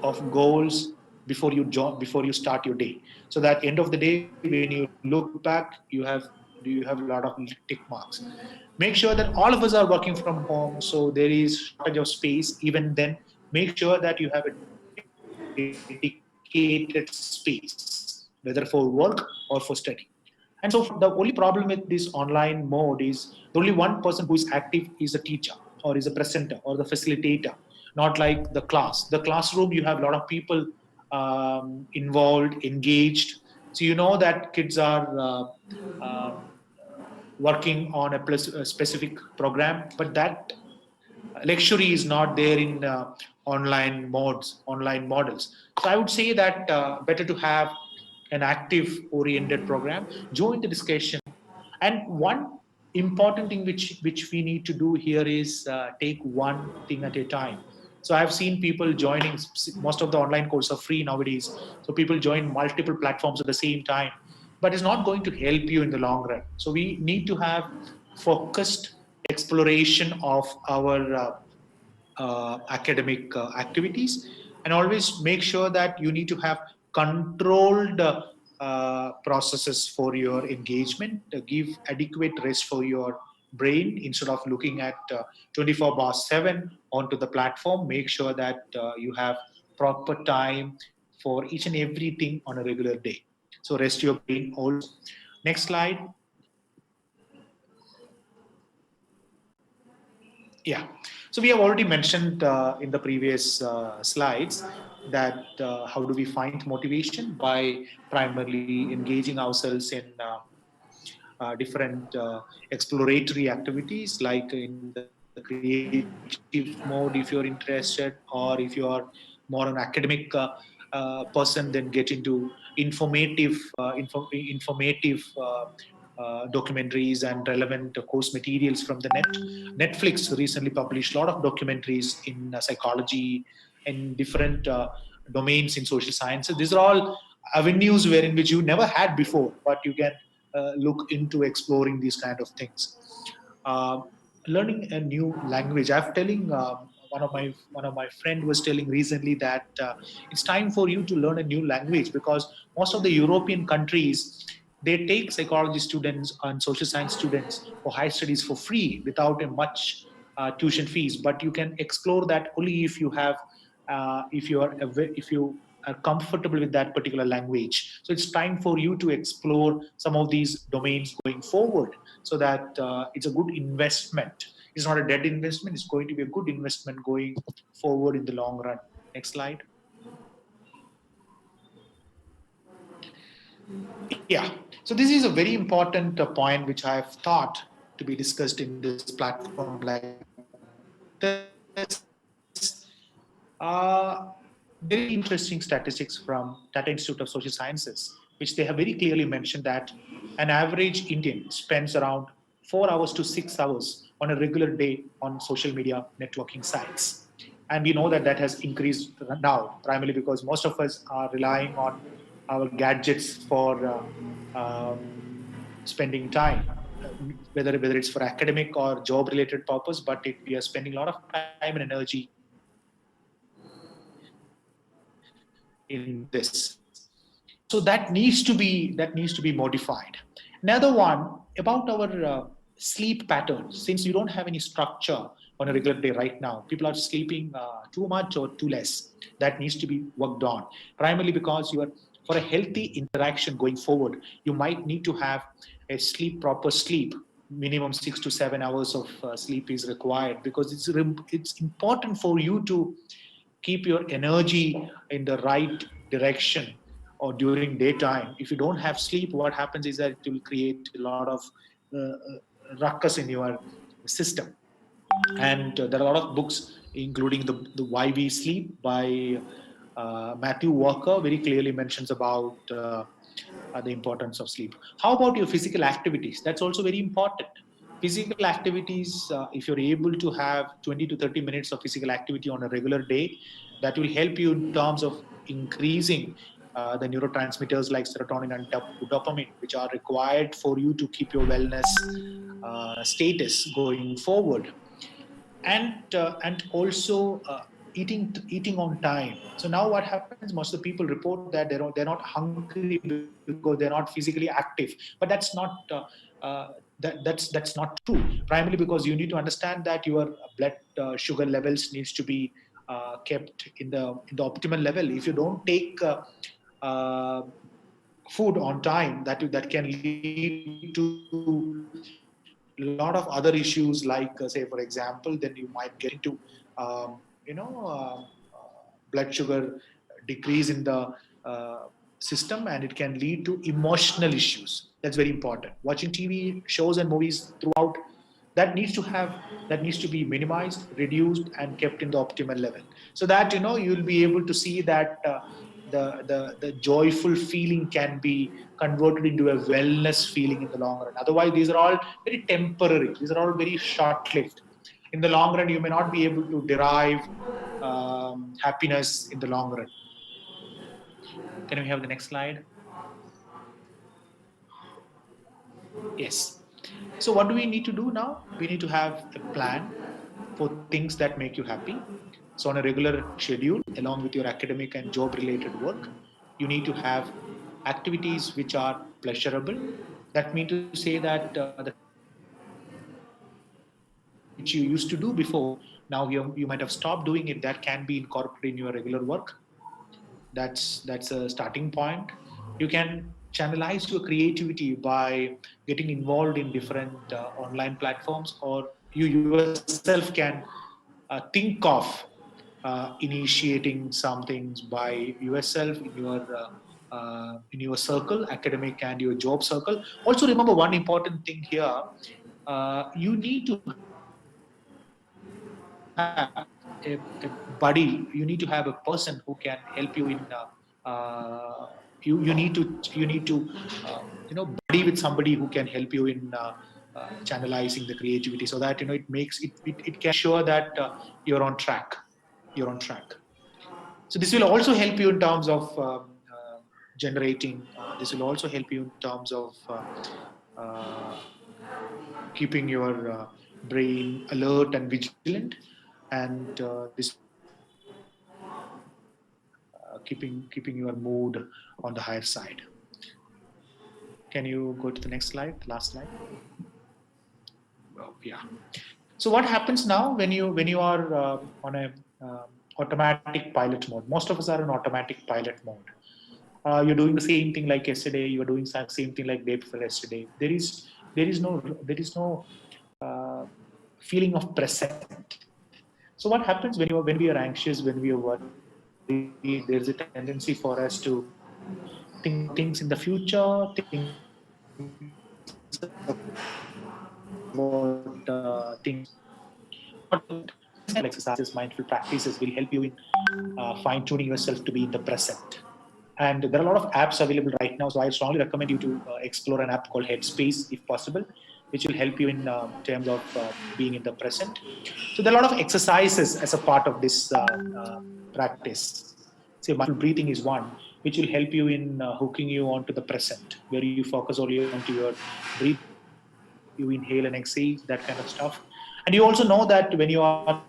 S5: of goals before you start your day. So that end of the day, when you look back, you have a lot of tick marks. Make sure that all of us are working from home, so there is shortage of space. Even then, make sure that you have a dedicated dedicated space, whether for work or for study. And so the only problem with this online mode is the only one person who is active is a teacher or is a presenter or the facilitator, not like the class. The classroom, you have a lot of people involved, engaged. So you know that kids are working on a specific program, but that luxury is not there in online models. So I would say that better to have an active oriented program, join the discussion. And one important thing which we need to do here is take one thing at a time. So I've seen people joining, most of the online courses are free nowadays, so people join multiple platforms at the same time, but it's not going to help you in the long run. So we need to have focused exploration of our academic activities, and always make sure that you need to have controlled processes for your engagement, give adequate rest for your brain instead of looking at 24/7 onto the platform. Make sure that you have proper time for each and everything on a regular day. So rest your brain also. Next slide. Yeah, so we have already mentioned in the previous slides that how do we find motivation by primarily engaging ourselves in different exploratory activities, like in the creative mode if you're interested, or if you are more an academic person, then get into informative documentaries and relevant course materials from the net. Netflix recently published a lot of documentaries in psychology and different domains in social sciences. These are all avenues wherein which you never had before, but you can look into exploring these kind of things. Uh, Learning a new language. I'm telling one of my friend was telling recently that it's time for you to learn a new language, because most of the European countries, they take psychology students and social science students for high studies for free without a much tuition fees. But you can explore that only if you have if you are comfortable with that particular language. So it's time for you to explore some of these domains going forward, so that it's a good investment. It's not a dead investment. It's going to be a good investment going forward in the long run. Next slide. Yeah, so this is a very important point which I have thought to be discussed in this platform like this. Very interesting statistics from Tata Institute of Social Sciences, which they have very clearly mentioned that an average Indian spends around 4 hours to 6 hours on a regular day on social media networking sites. And we know that that has increased now, primarily because most of us are relying on our gadgets for spending time, whether it's for academic or job related purpose, but we are spending a lot of time and energy in this. So that needs to be modified. Another one about our sleep patterns. Since you don't have any structure on a regular day right now, people are sleeping too much or too less. That needs to be worked on. Primarily because for a healthy interaction going forward, you might need to have a proper sleep. Minimum 6 to 7 hours of sleep is required, because it's important for you to keep your energy in the right direction or during daytime. If you don't have sleep, what happens is that it will create a lot of ruckus in your system. And there are a lot of books, including the Why We Sleep by Matthew Walker, very clearly mentions about the importance of sleep. How about your physical activities? That's also very important. Physical activities, if you're able to have 20 to 30 minutes of physical activity on a regular day, that will help you in terms of increasing the neurotransmitters like serotonin and dopamine, which are required for you to keep your wellness status going forward. And also eating on time. So now what happens? Most of the people report that they're not hungry because they're not physically active, but that's not that's not true. Primarily because you need to understand that your blood sugar levels needs to be kept in the optimal level. If you don't take food on time, that can lead to a lot of other issues, like say for example, then you might get into blood sugar decrease in the system, and it can lead to emotional issues. That's very important. Watching TV shows and movies throughout, that needs to be minimized, reduced, and kept in the optimal level, so that you'll be able to see that the joyful feeling can be converted into a wellness feeling in the long run. Otherwise, these are all very temporary. These are all very short-lived. In the long run, you may not be able to derive happiness in the long run. Can we have the next slide? Yes. So what do we need to do now? We need to have a plan for things that make you happy. So on a regular schedule, along with your academic and job related work, you need to have activities which are pleasurable. That means to say that the which you used to do before, now you might have stopped doing it, that can be incorporated in your regular work. That's a starting point. You can channelize your creativity by getting involved in different online platforms, or you yourself can think of initiating some things by yourself in your circle, academic and your job circle. Also remember one important thing here, you need to have a buddy, you need to have a person who can help you in you need to buddy with somebody who can help you in channelizing the creativity, so that it can ensure that you're on track. So this will also help you in terms of generating this will also help you in terms of keeping your brain alert and vigilant, and this keeping your mood on the higher side. Can you go to the next slide, last slide? Oh, yeah. So what happens now when you are on a automatic pilot mode? Most of us are in automatic pilot mode. You're doing the same thing like yesterday. You're doing the same thing like day before yesterday. There is no feeling of present. So what happens when we are anxious, when we are worried? There's a tendency for us to think things in the future, think about things. Exercises, mindful practices will help you in fine-tuning yourself to be in the present. And there are a lot of apps available right now, so I strongly recommend you to explore an app called Headspace, if possible, which will help you in terms of being in the present. So there are a lot of exercises as a part of this practice. Say mindful breathing is one, which will help you in hooking you onto the present, where you focus only onto your breathing, you inhale and exhale, that kind of stuff. And you also know that when you are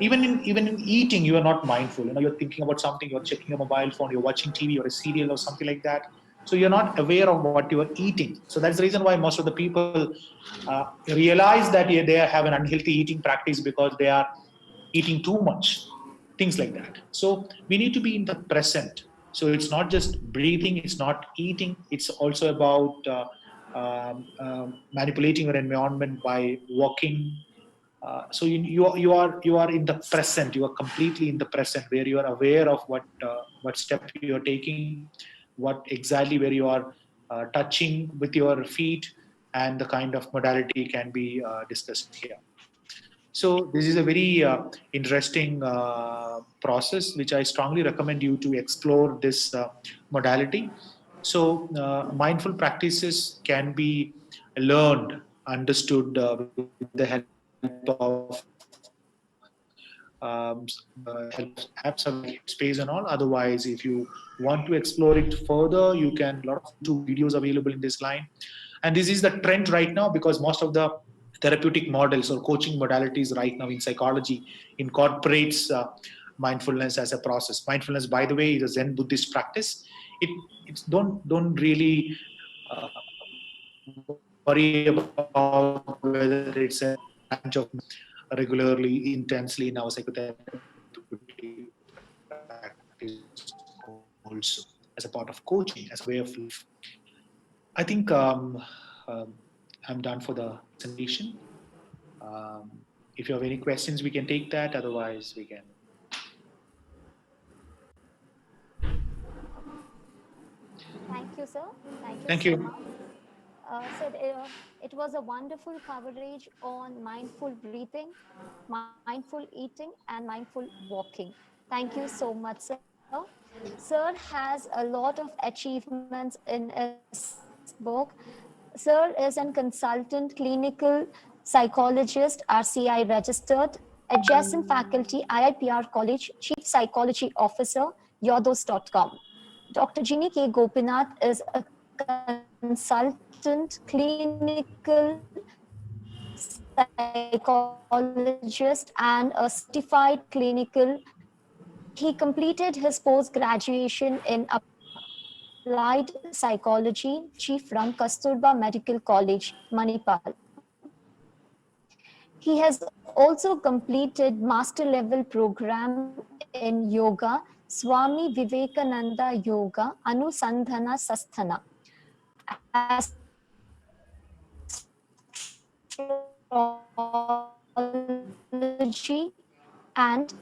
S5: even in eating, you are not mindful. You're thinking about something, you're checking your mobile phone, you're watching TV or a serial or something like that. So you're not aware of what you are eating. So that's the reason why most of the people realize that they have an unhealthy eating practice, because they are eating too much, things like that. So we need to be in the present. So it's not just breathing, it's not eating, it's also about manipulating your environment by walking. So you are in the present. You are completely in the present, where you are aware of what step you are taking, what exactly where you are touching with your feet, and the kind of modality can be discussed here. So this is a very interesting process, which I strongly recommend you to explore this modality. So mindful practices can be learned, understood with the help of apps like Space and all. Otherwise, if you want to explore it further, you can. A lot of YouTube videos available in this line, and this is the trend right now, because most of the therapeutic models or coaching modalities right now in psychology incorporates mindfulness as a process. Mindfulness, by the way, is a Zen Buddhist practice. It's don't really worry about whether it's a branch of regularly, intensely in our psychotherapy practice also, as a part of coaching, as a way of life. I think I'm done for the presentation. Um, if you have any questions, we can take that. Otherwise, we can.
S2: Thank you, sir. Thank you
S5: Thank
S2: so
S5: you.
S2: much. It was a wonderful coverage on mindful breathing, mindful eating, and mindful walking. Thank you so much, sir. Sir has a lot of achievements in his book. Sir is an consultant clinical psychologist, RCI registered, adjacent faculty, IIPR College, Chief Psychology Officer, yodos.com. Dr. Ginny K. Gopinath is a consultant clinical psychologist and a certified clinical. He completed his post-graduation in applied psychology, chief from Kasturba Medical College, Manipal. He has also completed master level program in yoga, Swami Vivekananda Yoga, Anusandhana Sasthana, astrology, and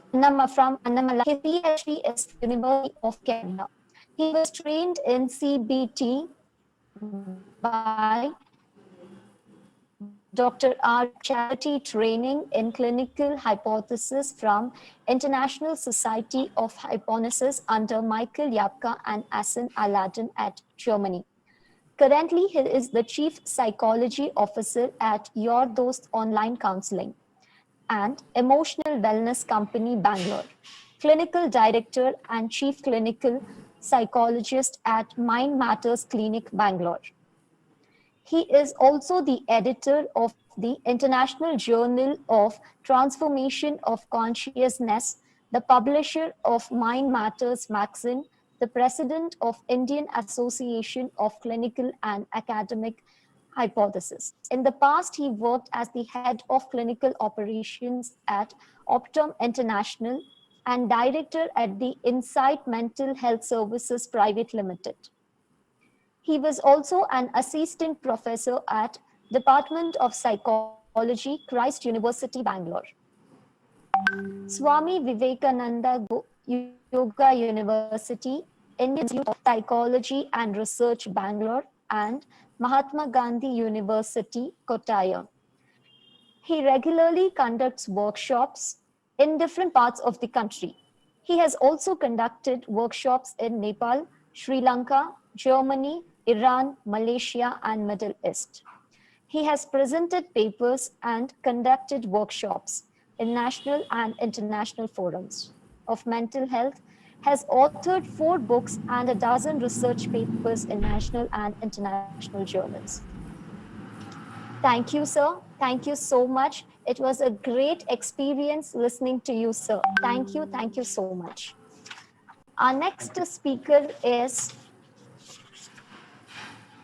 S2: from Annamalai. His PhD is from University of Kerala. He was trained in CBT by Dr. R. Charity Training in Clinical Hypothesis from International Society of Hypnosis under Michael Yapka and Asen Aladdin at Germany. Currently, he is the Chief Psychology Officer at Your Dost Online Counseling and Emotional Wellness Company, Bangalore. Clinical Director and Chief Clinical Psychologist at Mind Matters Clinic, Bangalore. He is also the editor of the International Journal of Transformation of Consciousness, the publisher of Mind Matters magazine, the president of Indian Association of Clinical and Academic Hypothesis. In the past, he worked as the head of clinical operations at Optum International and director at the Insight Mental Health Services Private Limited. He was also an assistant professor at Department of Psychology, Christ University, Bangalore. Swami Vivekananda Yoga University, Indian Institute of Psychology and Research, Bangalore, and Mahatma Gandhi University, Kottayam. He regularly conducts workshops in different parts of the country. He has also conducted workshops in Nepal, Sri Lanka, Germany, Iran, Malaysia, and Middle East. He has presented papers and conducted workshops in national and international forums of mental health, has authored 4 books and a dozen research papers in national and international journals. Thank you, sir. Thank you so much. It was a great experience listening to you, sir. Thank you. Thank you so much. Our next speaker is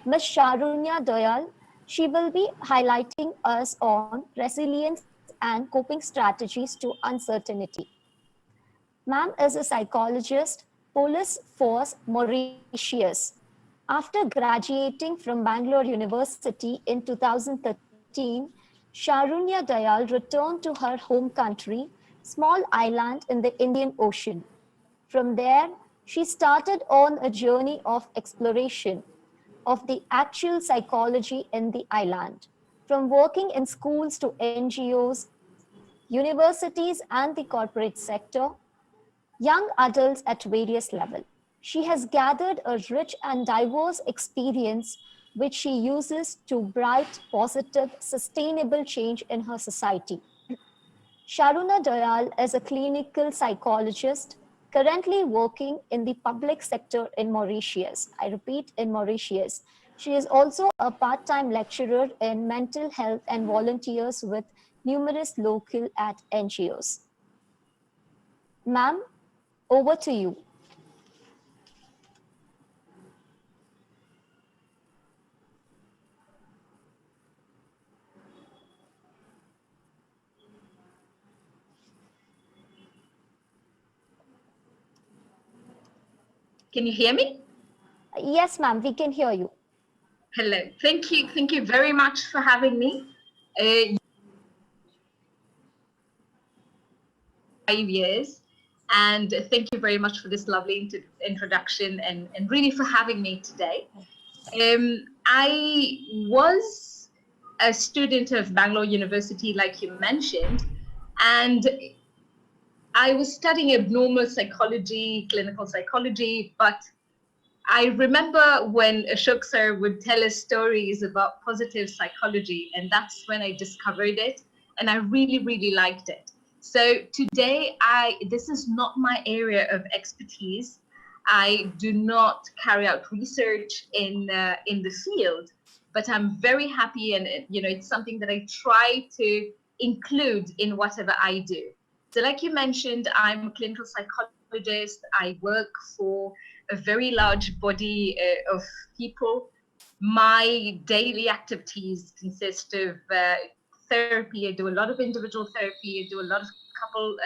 S2: Ms. Sharunya Doyal. She will be highlighting us on resilience and coping strategies to uncertainty. Ma'am is a psychologist, Police Force, Mauritius. After graduating from Bangalore University in 2013, Sharunya Dayal returned to her home country, small island in the Indian Ocean. From there, she started on a journey of exploration of the actual psychology in the island. From working in schools to NGOs, universities, and the corporate sector, young adults at various levels. She has gathered a rich and diverse experience which she uses to bright, positive, sustainable change in her society. Sharuna Doyal is a clinical psychologist currently working in the public sector in Mauritius. I repeat, in Mauritius. She is also a part-time lecturer in mental health and volunteers with numerous local at NGOs. Ma'am, over to you.
S7: Can you hear me?
S2: Yes, ma'am, we can hear you.
S7: Hello. Thank you. Thank you very much for having me. 5 years. And thank you very much for this lovely introduction and really for having me today. I was a student of Bangalore University, like you mentioned, and I was studying abnormal psychology, clinical psychology, but I remember when Ashok sir would tell us stories about positive psychology, and that's when I discovered it, and I really, really liked it. So today, this is not my area of expertise. I do not carry out research in the field, but I'm very happy, and it's something that I try to include in whatever I do. So, like you mentioned, I'm a clinical psychologist. I work for a very large body of people. My daily activities consist of therapy. I do a lot of individual therapy. I do a lot of couple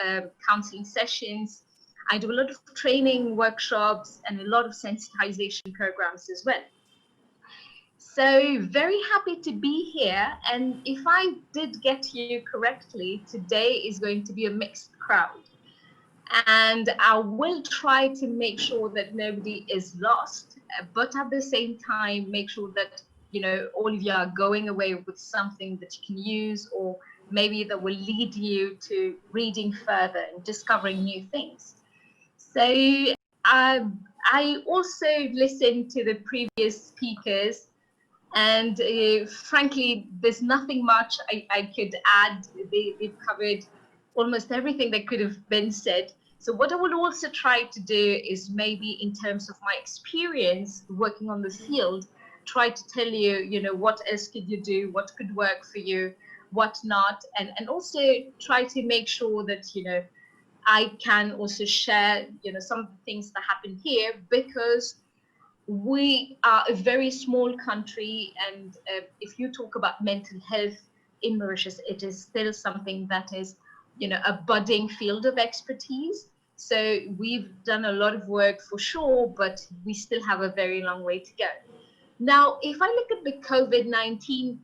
S7: counseling sessions. I do a lot of training workshops and a lot of sensitization programs as well. So very happy to be here. And if I did get you correctly, today is going to be a mixed crowd. And I will try to make sure that nobody is lost, but at the same time, make sure that all of you are going away with something that you can use, or maybe that will lead you to reading further and discovering new things. So I also listened to the previous speakers, and frankly, there's nothing much I could add. They've covered almost everything that could have been said. So what I would also try to do is, maybe in terms of my experience working on the field, try to tell you, what else could you do, what could work for you, what not, and also try to make sure that, I can also share, some of the things that happen here, because we are a very small country, and if you talk about mental health in Mauritius, it is still something that is, a budding field of expertise. So we've done a lot of work for sure, but we still have a very long way to go. Now, if I look at the COVID-19,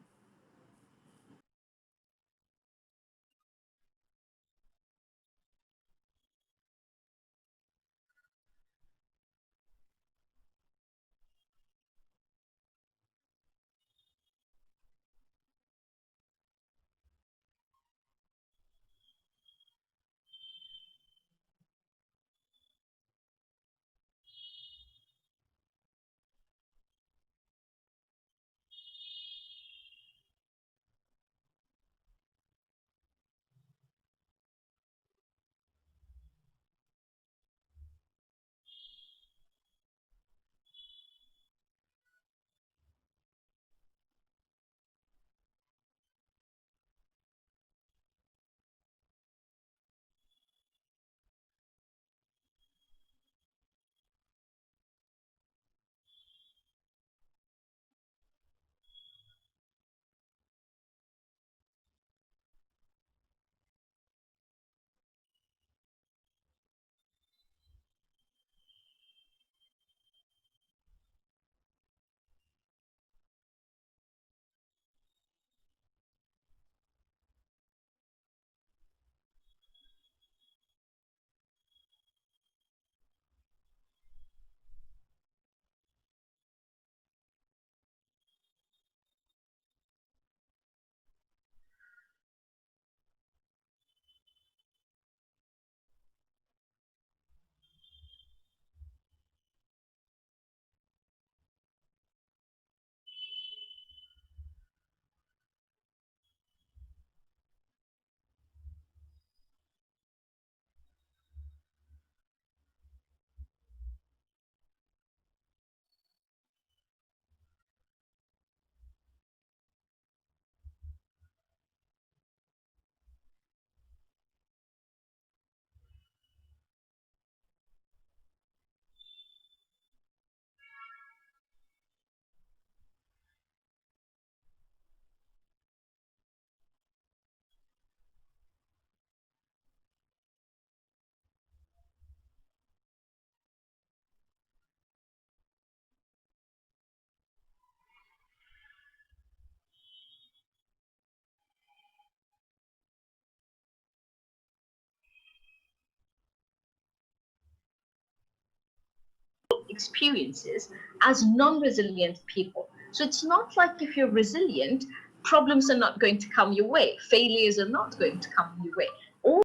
S7: experiences as non-resilient people. So it's not like if you're resilient, problems are not going to come your way, failures are not going to come your way. All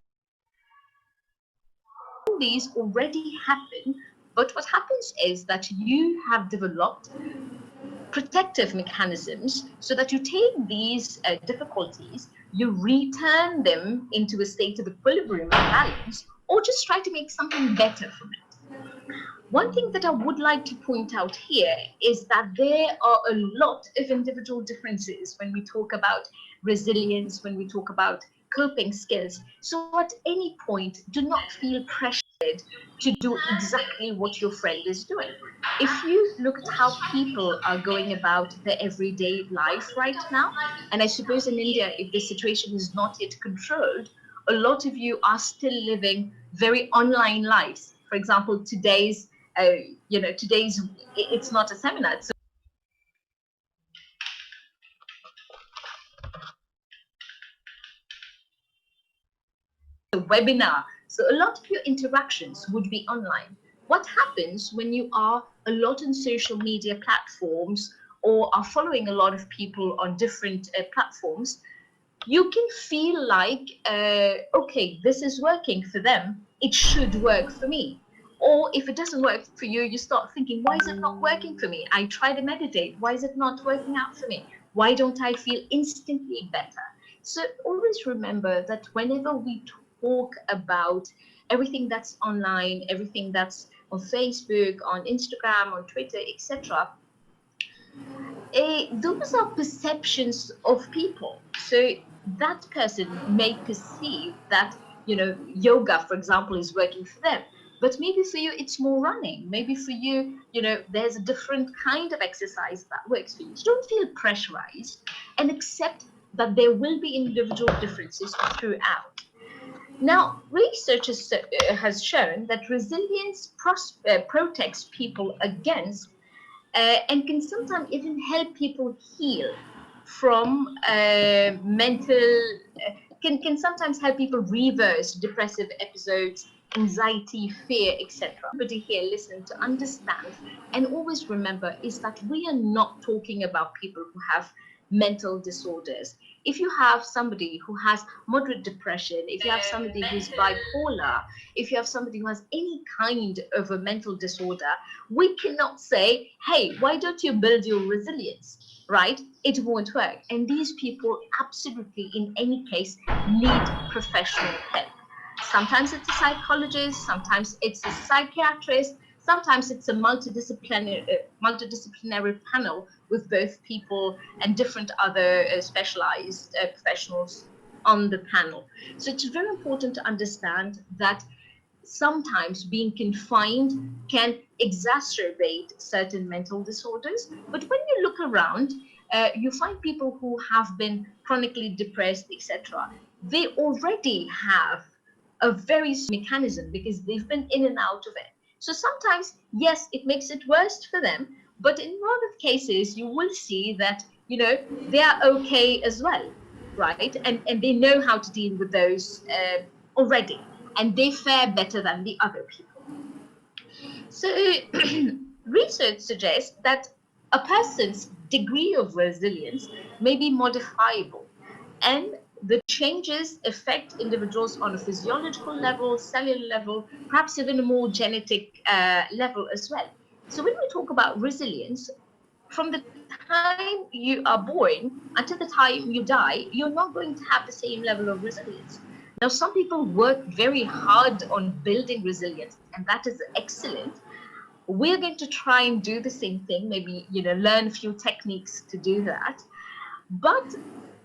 S7: these already happen, but what happens is that you have developed protective mechanisms so that you take these difficulties, you return them into a state of equilibrium and balance, or just try to make something better from it. One thing that I would like to point out here is that there are a lot of individual differences when we talk about resilience, when we talk about coping skills. So at any point, do not feel pressured to do exactly what your friend is doing. If you look at how people are going about their everyday life right now, and I suppose in India, if the situation is not yet controlled, a lot of you are still living very online lives. For example, today's it's not a seminar, it's a webinar. So a lot of your interactions would be online. What happens when you are a lot on social media platforms or are following a lot of people on different platforms? You can feel like, okay, this is working for them, it should work for me. Or if it doesn't work for you, you start thinking, why is it not working for me? I try to meditate. Why is it not working out for me? Why don't I feel instantly better? So always remember that whenever we talk about everything that's online, everything that's on Facebook, on Instagram, on Twitter, etc., those are perceptions of people. So that person may perceive that, yoga, for example, is working for them. But maybe for you, it's more running. Maybe for you, there's a different kind of exercise that works for you. So don't feel pressurized and accept that there will be individual differences throughout. Now, research has shown that resilience protects people against and can sometimes even help people heal from can sometimes help people reverse depressive episodes, anxiety, fear, etc. Everybody here listen to understand and always remember is that we are not talking about people who have mental disorders. If you have somebody who has moderate depression, if you have somebody who's bipolar, if you have somebody who has any kind of a mental disorder, we cannot say, hey, why don't you build your resilience, right? It won't work. And these people absolutely, in any case, need professional help. Sometimes it's a psychologist, sometimes it's a psychiatrist, sometimes it's a multidisciplinary panel with both people and different other specialized professionals on the panel. So it's very important to understand that sometimes being confined can exacerbate certain mental disorders. But when you look around, you find people who have been chronically depressed, etc. They already have a very mechanism because they've been in and out of it. So sometimes, yes, it makes it worse for them, but in a lot of cases, you will see that, they are okay as well, right? And they know how to deal with those already, and they fare better than the other people. So research suggests that a person's degree of resilience may be modifiable, and the changes affect individuals on a physiological level, cellular level, perhaps even a more genetic level as well. So when we talk about resilience, from the time you are born until the time you die, you're not going to have the same level of resilience. Now, some people work very hard on building resilience, and that is excellent. We're going to try and do the same thing, maybe, learn a few techniques to do that. But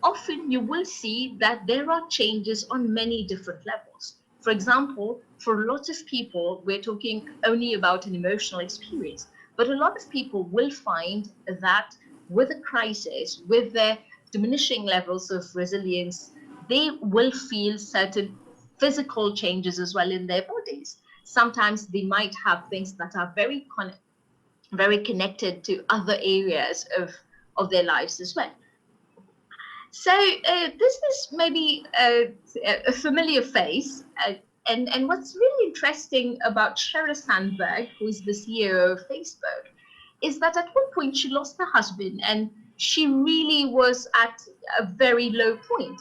S7: often you will see that there are changes on many different levels. For example, for a lot of people, we're talking only about an emotional experience, but a lot of people will find that with a crisis, with their diminishing levels of resilience, they will feel certain physical changes as well in their bodies. Sometimes they might have things that are very connected to other areas of their lives as well. So this is maybe a familiar face. And what's really interesting about Sheryl Sandberg, who is the CEO of Facebook, is that at one point she lost her husband and she really was at a very low point.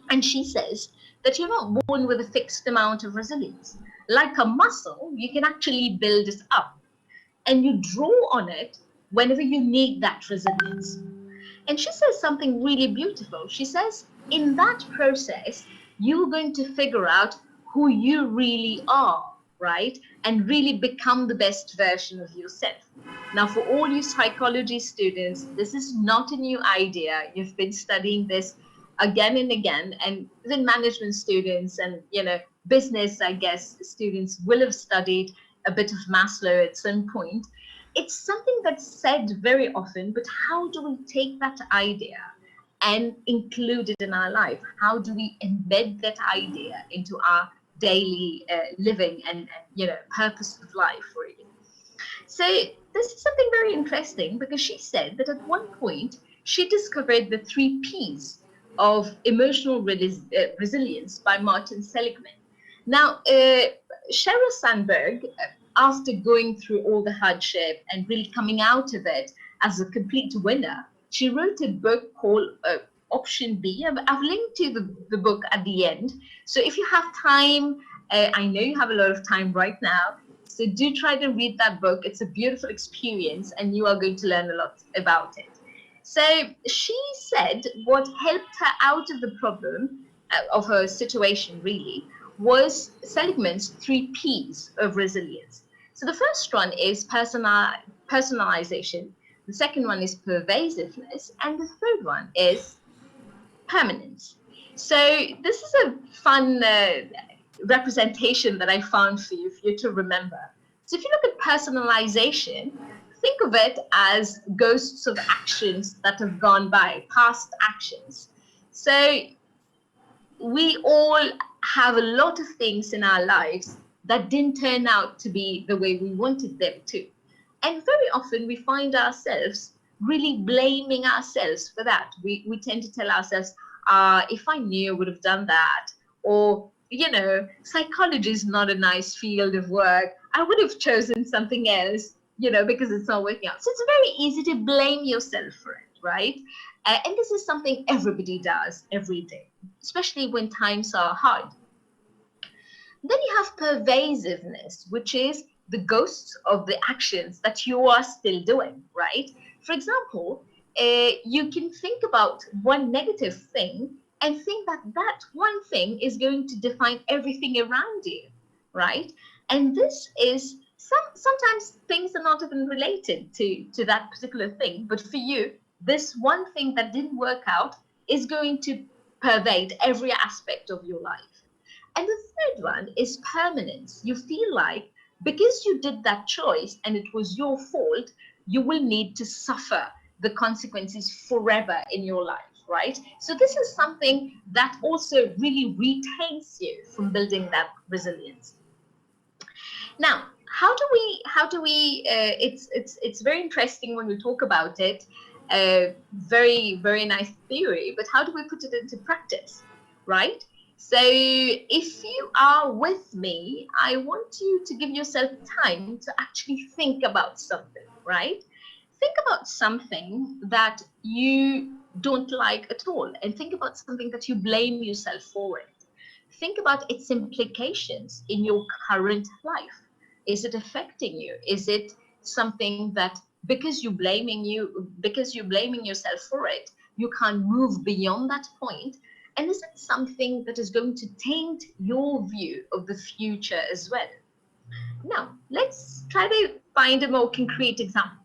S7: And she says that you're not born with a fixed amount of resilience. Like a muscle, you can actually build it up and you draw on it whenever you need that resilience. And she says something really beautiful. She says, in that process, you're going to figure out who you really are, right? And really become the best version of yourself. Now, for all you psychology students, this is not a new idea. You've been studying this again and again, and even management students and business, I guess, students will have studied a bit of Maslow at some point. It's something that's said very often, but how do we take that idea and include it in our life? How do we embed that idea into our daily living and purpose of life, really? So this is something very interesting, because she said that at one point she discovered the 3 Ps of emotional resilience by Martin Seligman. Now, Sheryl Sandberg, after going through all the hardship and really coming out of it as a complete winner, she wrote a book called Option B. I've linked to the book at the end. So if you have time, I know you have a lot of time right now, so do try to read that book. It's a beautiful experience and you are going to learn a lot about it. So she said what helped her out of the problem of her situation really was Seligman's 3 Ps of resilience. So the first one is personalization, the second one is pervasiveness, and the third one is permanence. So this is a fun representation that I found for you to remember. So if you look at personalization, think of it as ghosts of actions that have gone by, past actions. So we all have a lot of things in our lives that didn't turn out to be the way we wanted them to. And very often we find ourselves really blaming ourselves for that. We tend to tell ourselves, if I knew, I would have done that. Or, psychology is not a nice field of work. I would have chosen something else, because it's not working out. So it's very easy to blame yourself for it, right? And this is something everybody does every day, especially when times are hard. Then you have pervasiveness, which is the ghosts of the actions that you are still doing, right? For example, you can think about one negative thing and think that that one thing is going to define everything around you, right? And this is sometimes things are not even related to that particular thing, but for you, this one thing that didn't work out is going to pervade every aspect of your life. And the third one is permanence. You feel like because you did that choice and it was your fault, you will need to suffer the consequences forever in your life, right? So this is something that also really retains you from building that resilience. Now, how do we it's very interesting when we talk about it, very, very nice theory, but how do we put it into practice, right? So if you are with me, I want you to give yourself time to actually think about something, right? Think about something that you don't like at all, and think about something that you blame yourself for it. Think about its implications in your current life. Is it affecting you? Is it something that because you're blaming yourself for it, you can't move beyond that point? And is it something that is going to taint your view of the future as well? Now, let's try to find a more concrete example.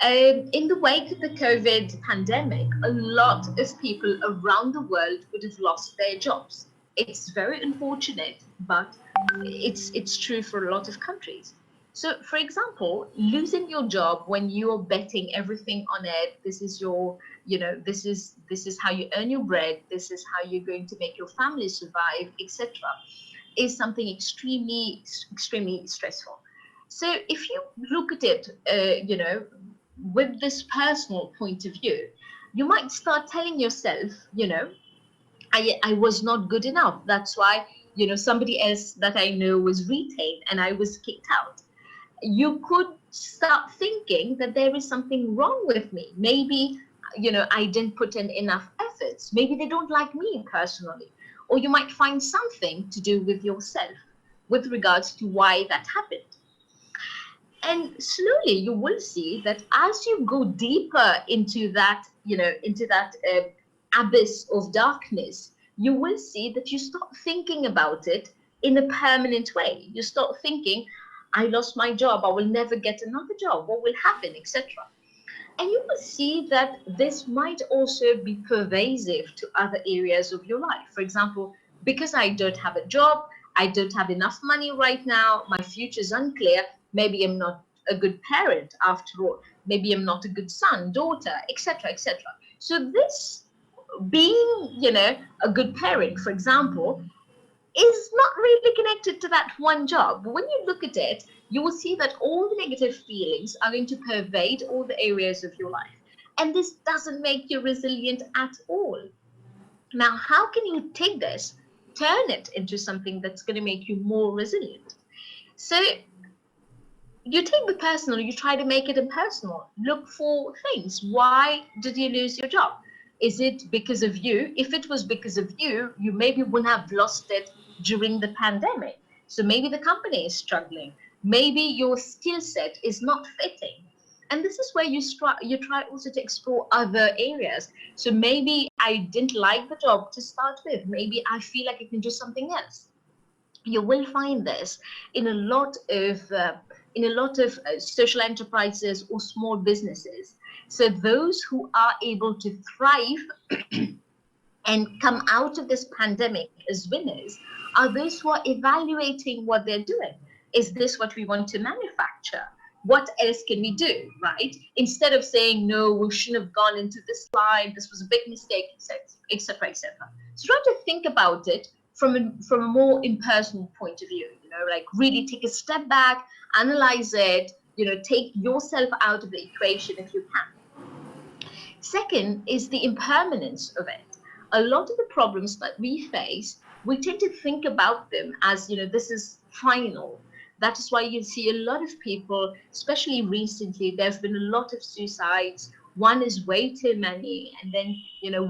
S7: In the wake of the COVID pandemic, a lot of people around the world would have lost their jobs. It's very unfortunate, but it's true for a lot of countries. So, for example, losing your job when you're betting everything on it, this is your, this is how you earn your bread, this is how you're going to make your family survive, etc., is something extremely, extremely stressful. So, if you look at it, with this personal point of view, you might start telling yourself, I was not good enough. That's why, somebody else that I know was retained and I was kicked out, you could start thinking that there is something wrong with me. Maybe, I didn't put in enough efforts. Maybe they don't like me personally. Or you might find something to do with yourself with regards to why that happened. And slowly you will see that as you go deeper into that, abyss of darkness, you will see that you start thinking about it in a permanent way. You start thinking, I lost my job, I will never get another job, what will happen, etc. And you will see that this might also be pervasive to other areas of your life. For example, because I don't have a job, I don't have enough money right now, my future is unclear, maybe I'm not a good parent after all, maybe I'm not a good son, daughter, etc., etc. So this being, a good parent, for example, is not really connected to that one job. When you look at it, you will see that all the negative feelings are going to pervade all the areas of your life. And this doesn't make you resilient at all. Now, how can you take this, turn it into something that's going to make you more resilient? So you take the personal, you try to make it impersonal. Look for things. Why did you lose your job? Is it because of you? If it was because of you, you maybe wouldn't have lost it during the pandemic. So maybe the company is struggling. Maybe your skill set is not fitting. And this is where you try also to explore other areas. So maybe I didn't like the job to start with. Maybe I feel like I can do something else. You will find this in a lot of social enterprises or small businesses. So those who are able to thrive and come out of this pandemic as winners are those who are evaluating what they're doing. Is this what we want to manufacture? What else can we do, right? Instead of saying, no, we shouldn't have gone into this line, this was a big mistake, etc., etc. So try to think about it from a more impersonal point of view, like really take a step back, analyze it, take yourself out of the equation if you can. Second is the impermanence of it. A lot of the problems that we face, we tend to think about them as, this is final. That is why you see a lot of people, especially recently, there's been a lot of suicides. One is way too many. And then,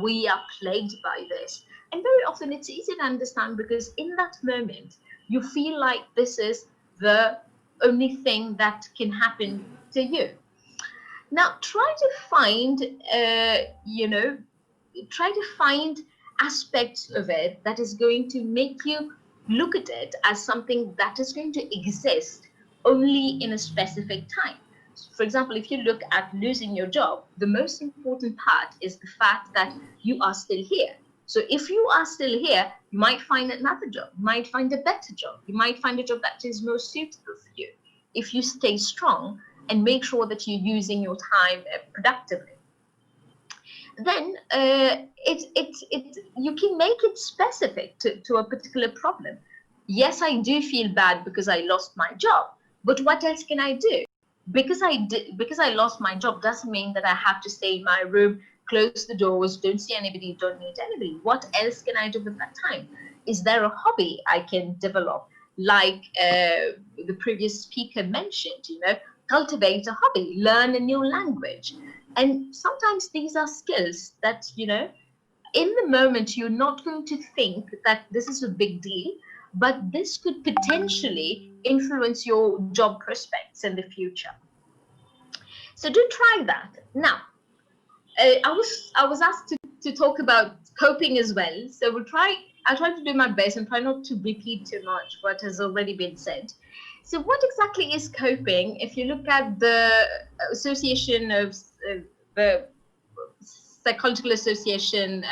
S7: we are plagued by this. And very often it's easy to understand because in that moment, you feel like this is the only thing that can happen to you. Now, try to find aspects of it that is going to make you look at it as something that is going to exist only in a specific time. For example, if you look at losing your job, the most important part is the fact that you are still here. So if you are still here, you might find another job, you might find a better job, you might find a job that is more suitable for you if you stay strong and make sure that you're using your time productively. Then you can make it specific to a particular problem. Yes, I do feel bad because I lost my job, but what else can I do? Because I lost my job doesn't mean that I have to stay in my room, close the doors, don't see anybody, don't meet anybody. What else can I do with that time? Is there a hobby I can develop? Like the previous speaker mentioned, cultivate a hobby, learn a new language. And sometimes these are skills that, in the moment, you're not going to think that this is a big deal, but this could potentially influence your job prospects in the future. So do try that. Now, I was asked to talk about coping as well. So I'll try to do my best and try not to repeat too much what has already been said. So what exactly is coping? If you look at the Association of the Psychological Association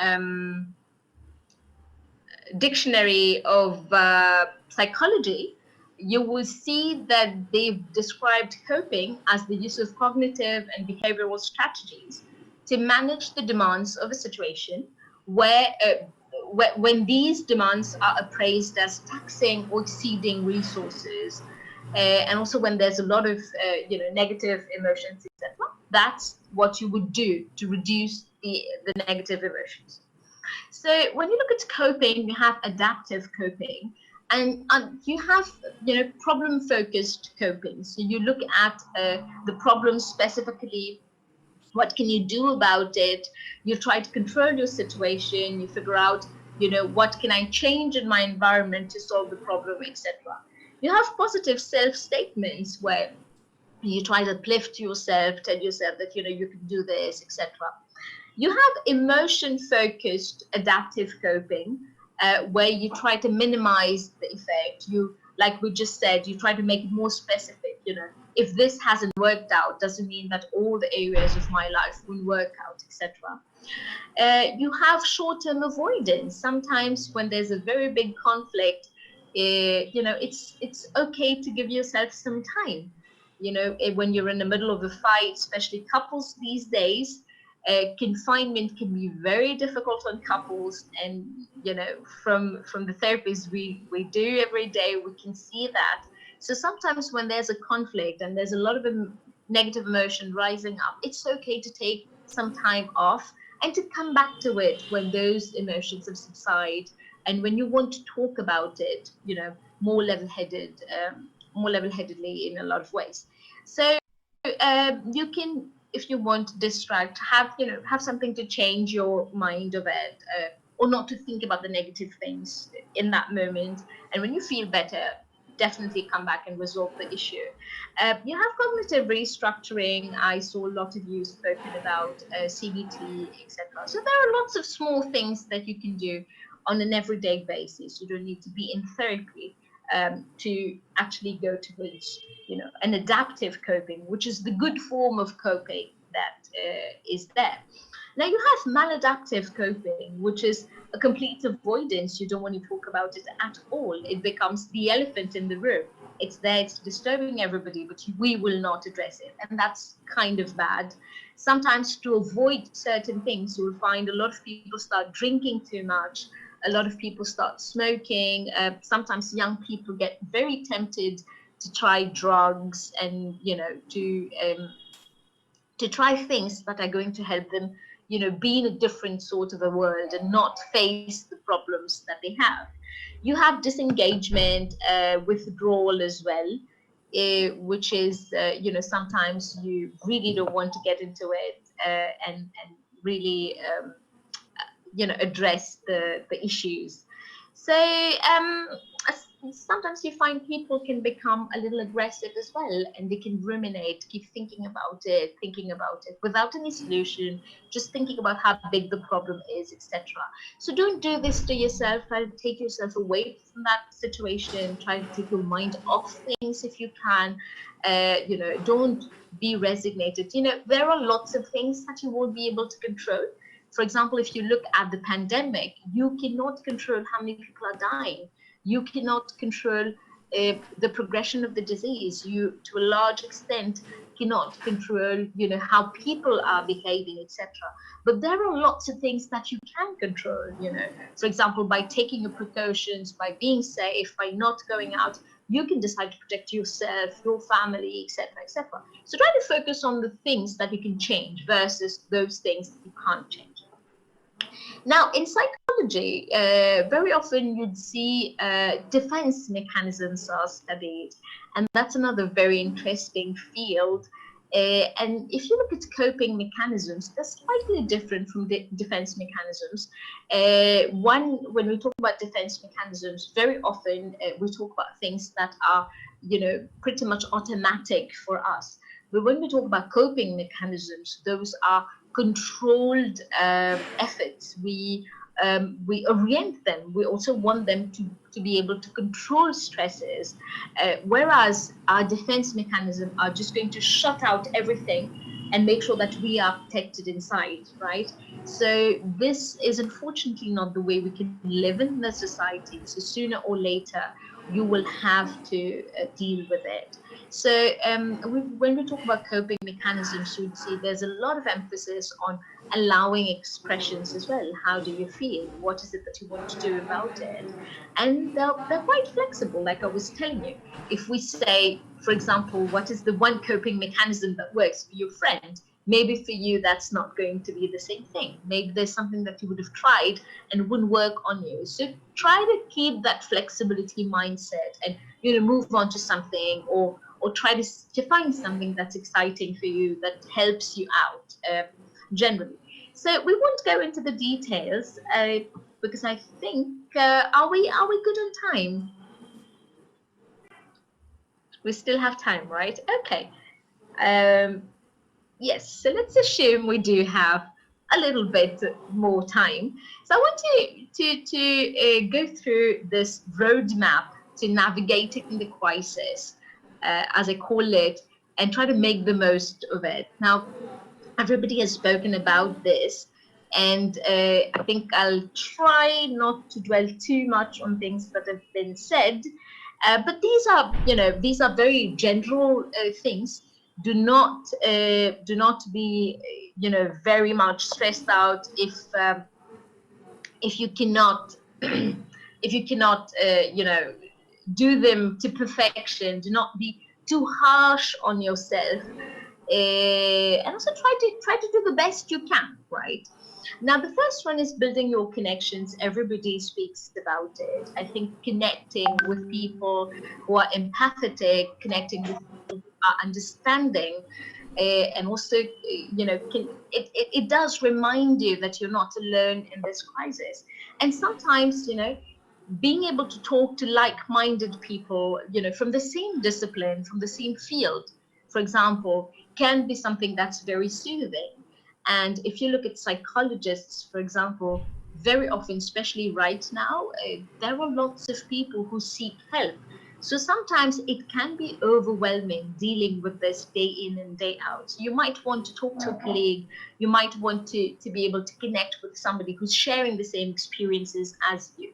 S7: Dictionary of Psychology, you will see that they've described coping as the use of cognitive and behavioral strategies to manage the demands of a situation where when these demands are appraised as taxing or exceeding resources, and also when there's a lot of negative emotions, etc. That's what you would do to reduce the negative emotions. So when you look at coping, you have adaptive coping. And you have, problem-focused coping. So you look at the problem specifically. What can you do about it? You try to control your situation. You figure out, what can I change in my environment to solve the problem, etc. You have positive self-statements where you try to uplift yourself, tell yourself that you can do this, etc. You have emotion focused adaptive coping, where you try to minimize the effect. You, like we just said, you try to make it more specific. If this hasn't worked out, doesn't mean that all the areas of my life will work out, etc. You have short-term avoidance. Sometimes when there's a very big conflict, it's okay to give yourself some time. When you're in the middle of a fight, especially couples these days, confinement can be very difficult on couples, and from the therapies we do every day, we can see that. So sometimes when there's a conflict and there's a lot of negative emotion rising up, it's okay to take some time off and to come back to it when those emotions have subsided, and when you want to talk about it, more level-headedly in a lot of ways. So you can, if you want to distract, have something to change your mind of it, or not to think about the negative things in that moment. And when you feel better, definitely come back and resolve the issue. You have cognitive restructuring. I saw a lot of you spoken about CBT, etc. So there are lots of small things that you can do on an everyday basis. You don't need to be in therapy to actually go towards, an adaptive coping, which is the good form of coping that is there. Now you have maladaptive coping, which is a complete avoidance. You don't want to talk about it at all. It becomes the elephant in the room. It's there, it's disturbing everybody, but we will not address it. And that's kind of bad. Sometimes to avoid certain things, you'll find a lot of people start drinking too much. A lot of people start smoking. Sometimes young people get very tempted to try drugs and, to try things that are going to help them, be in a different sort of a world and not face the problems that they have. You have disengagement, withdrawal as well, which is, sometimes you really don't want to get into it and really, address the issues. So sometimes you find people can become a little aggressive as well, and they can ruminate, keep thinking about it without any solution, just thinking about how big the problem is, etc. So don't do this to yourself. Try to take yourself away from that situation. Try to take your mind off things if you can. Don't be resignated. There are lots of things that you won't be able to control. For example, if you look at the pandemic, you cannot control how many people are dying. You cannot control the progression of the disease. You, to a large extent, cannot control, how people are behaving, etc. But there are lots of things that you can control. For example, by taking your precautions, by being safe, by not going out, you can decide to protect yourself, your family, etc., etc. So try to focus on the things that you can change versus those things that you can't change. Now, in psychology, very often you'd see defense mechanisms are studied, and that's another very interesting field. And if you look at coping mechanisms, they're slightly different from the defense mechanisms. When we talk about defense mechanisms, very often we talk about things that are, pretty much automatic for us. But when we talk about coping mechanisms, those are controlled efforts. We orient them. We also want them to be able to control stresses, whereas our defense mechanism are just going to shut out everything and make sure that we are protected inside, right? So this is unfortunately not the way we can live in the society. So sooner or later, you will have to deal with it. So when we talk about coping mechanisms, you'd see there's a lot of emphasis on allowing expressions as well. How do you feel? What is it that you want to do about it? And they're quite flexible, like I was telling you. If we say, for example, what is the one coping mechanism that works for your friend? maybe for you that's not going to be the same thing. Maybe there's something that you would have tried and wouldn't work on you. So try to keep that flexibility mindset and move on to something, or try to find something that's exciting for you that helps you out generally. So we won't go into the details because I think are we good on time? We still have time, right? Okay. Yes, so let's assume we do have a little bit more time. So I want to go through this roadmap to navigating the crisis, as I call it, and try to make the most of it. Now, everybody has spoken about this, and I think I'll try not to dwell too much on things that have been said. But these are very general things. Do not be very much stressed out if you cannot if you cannot do them to perfection. Do not be too harsh on yourself, and also try to do the best you can, right? Now, the first one is building your connections. Everybody speaks about it. I think connecting with people who are empathetic, connecting with people who are understanding, and also, it does remind you that you're not alone in this crisis. And sometimes, being able to talk to like-minded people, from the same discipline, from the same field, for example, can be something that's very soothing. And if you look at psychologists, for example, very often, especially right now, there are lots of people who seek help. So sometimes it can be overwhelming dealing with this day in and day out. You might want to talk to a colleague. You might want to be able to connect with somebody who's sharing the same experiences as you.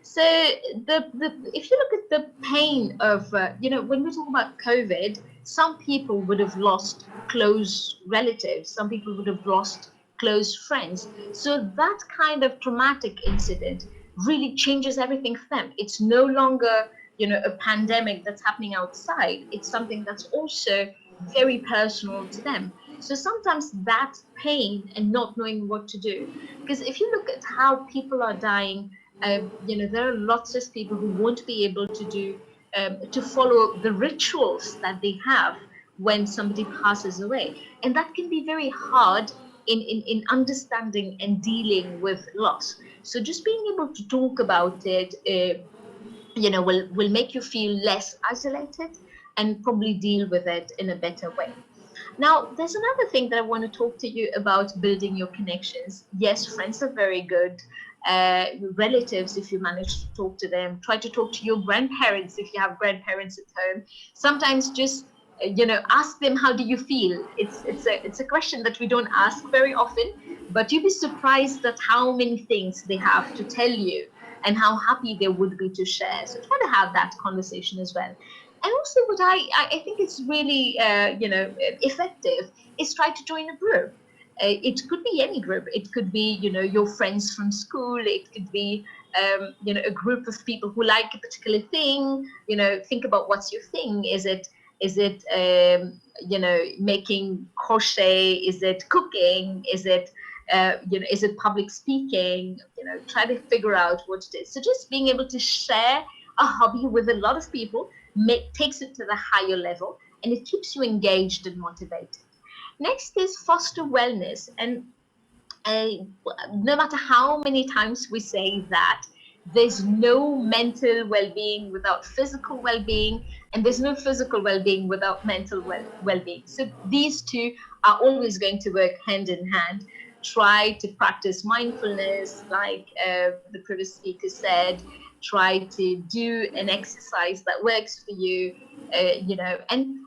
S7: So if you look at the pain of, when we talk about COVID, some people would have lost close relatives. Some people would have lost close friends. So that kind of traumatic incident really changes everything for them. It's no longer, a pandemic that's happening outside. It's something that's also very personal to them. So sometimes that pain and not knowing what to do, because if you look at how people are dying, there are lots of people who won't be able to follow the rituals that they have when somebody passes away, and that can be very hard in understanding and dealing with loss. So just being able to talk about it, will make you feel less isolated and probably deal with it in a better way. Now, there's another thing that I want to talk to you about: building your connections. Yes, friends are very good. Relatives, if you manage to talk to them, try to talk to your grandparents if you have grandparents at home. Sometimes just ask them, how do you feel? It's a question that we don't ask very often, but you'd be surprised at how many things they have to tell you and how happy they would be to share. So try to have that conversation as well. And also, what I think is really effective is try to join a group. It could be any group. It could be your friends from school. It could be a group of people who like a particular thing. Think about what's your thing. Is it making crochet? Is it cooking? Is it is it public speaking? Try to figure out what it is. So just being able to share a hobby with a lot of people takes it to the higher level, and it keeps you engaged and motivated. Next is foster wellness. And no matter how many times we say that, there's no mental well-being without physical well-being, and there's no physical well-being without mental well-being. So these two are always going to work hand in hand. Try to practice mindfulness, like the previous speaker said. Try to do an exercise that works for you, and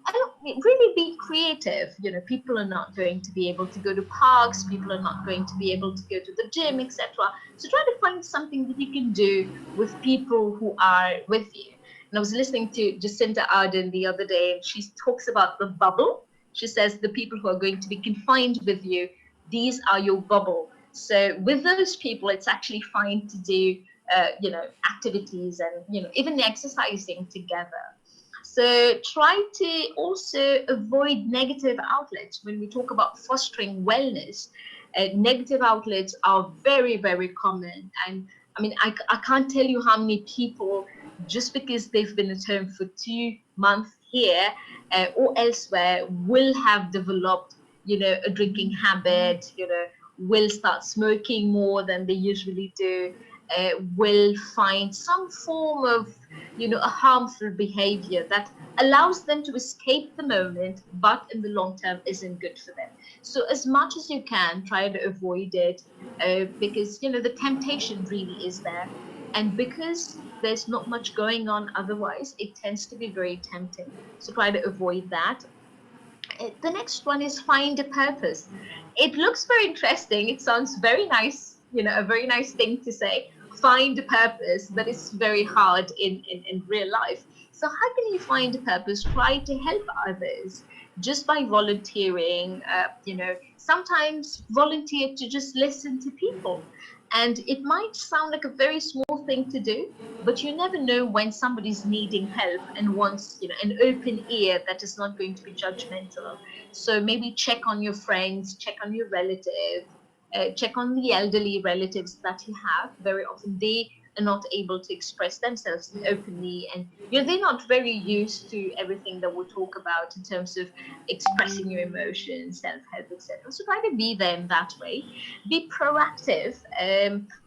S7: really be creative. People are not going to be able to go to parks. People are not going to be able to go to the gym, etc. So try to find something that you can do with people who are with you. And I was listening to Jacinta Ardern the other day, and she talks about the bubble. She says the people who are going to be confined with you, these are your bubble. So with those people, it's actually fine to do activities and even exercising together. So try to also avoid negative outlets. When we talk about fostering wellness, negative outlets are very, very common. And I mean, I can't tell you how many people, just because they've been at home for 2 months here or elsewhere, will have developed, a drinking habit, will start smoking more than they usually do, will find some form of, a harmful behavior that allows them to escape the moment, but in the long term isn't good for them. So as much as you can, try to avoid it, because, the temptation really is there. And because there's not much going on otherwise, it tends to be very tempting. So try to avoid that. The next one is find a purpose. It looks very interesting. It sounds very nice, a very nice thing to say. Find a purpose, but it's very hard in real life. So how can you find a purpose? Try to help others just by volunteering. Sometimes volunteer to just listen to people. And it might sound like a very small thing to do, but you never know when somebody's needing help and wants, an open ear that is not going to be judgmental. So maybe check on your friends, check on your relatives, check on the elderly relatives that you have. Very often they are not able to express themselves openly, and they're not very used to everything that we'll talk about in terms of expressing your emotions, self-help, etc. So try to be there in that way. Be proactive.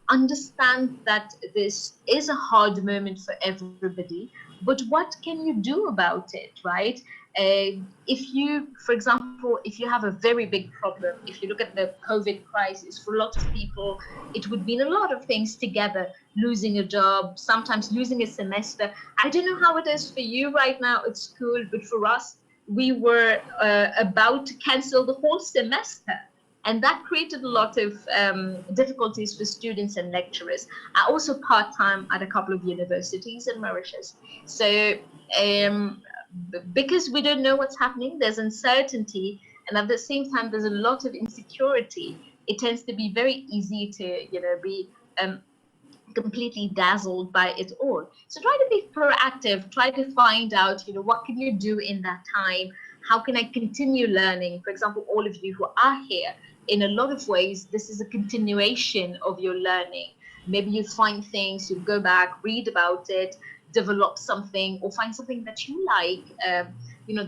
S7: Understand that this is a hard moment for everybody, but what can you do about it, right? If you, for example, if you have a very big problem, if you look at the COVID crisis, for a lot of people, it would mean a lot of things together: losing a job, sometimes losing a semester. I don't know how it is for you right now at school, but for us, we were about to cancel the whole semester. And that created a lot of difficulties for students and lecturers. I also part-time at a couple of universities in Mauritius. So because we don't know what's happening, there's uncertainty, and at the same time, there's a lot of insecurity. It tends to be very easy to, be completely dazzled by it all. So try to be proactive, try to find out, what can you do in that time? How can I continue learning? For example, all of you who are here, in a lot of ways, this is a continuation of your learning. Maybe you find things, you go back, read about it, develop something, or find something that you like,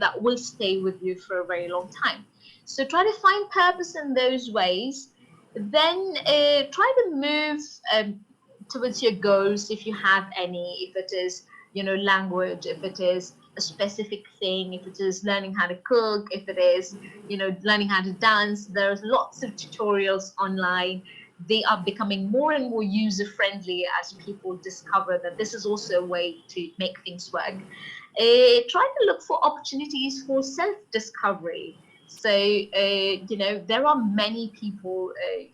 S7: that will stay with you for a very long time. So try to find purpose in those ways. Then try to move towards your goals, if you have any, if it is, language, if it is a specific thing, if it is learning how to cook, if it is, learning how to dance. There's lots of tutorials online. They are becoming more and more user-friendly as people discover that this is also a way to make things work. Try to look for opportunities for self-discovery. So, there are many people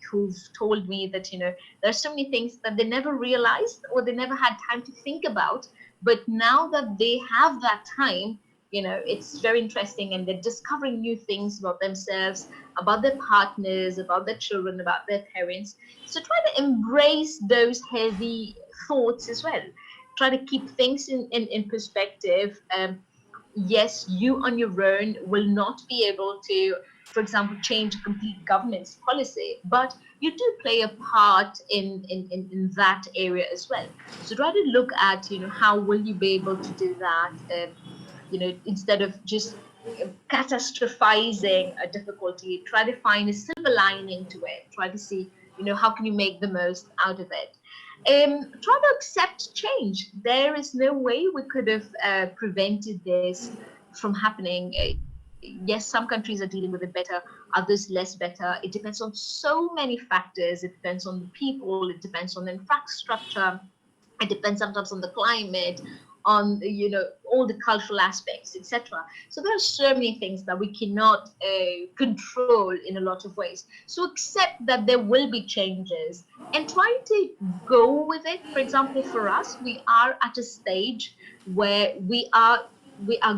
S7: who've told me that, there's so many things that they never realized or they never had time to think about. But now that they have that time, it's very interesting, and they're discovering new things about themselves, about their partners, about their children, about their parents. So try to embrace those heavy thoughts as well. Try to keep things in perspective. Yes, you on your own will not be able to, for example, change a complete government's policy, but you do play a part in that area as well. So try to look at, how will you be able to do that, instead of just catastrophizing a difficulty. Try to find a silver lining to it. Try to see, how can you make the most out of it. Try to accept change. There is no way we could have prevented this from happening. Yes, some countries are dealing with it better, others less better. It depends on so many factors. It depends on the people, it depends on the infrastructure, it depends sometimes on the climate, on all the cultural aspects, etc. So there are so many things that we cannot control in a lot of ways. So accept that there will be changes and try to go with it. For example, for us, we are at a stage where we are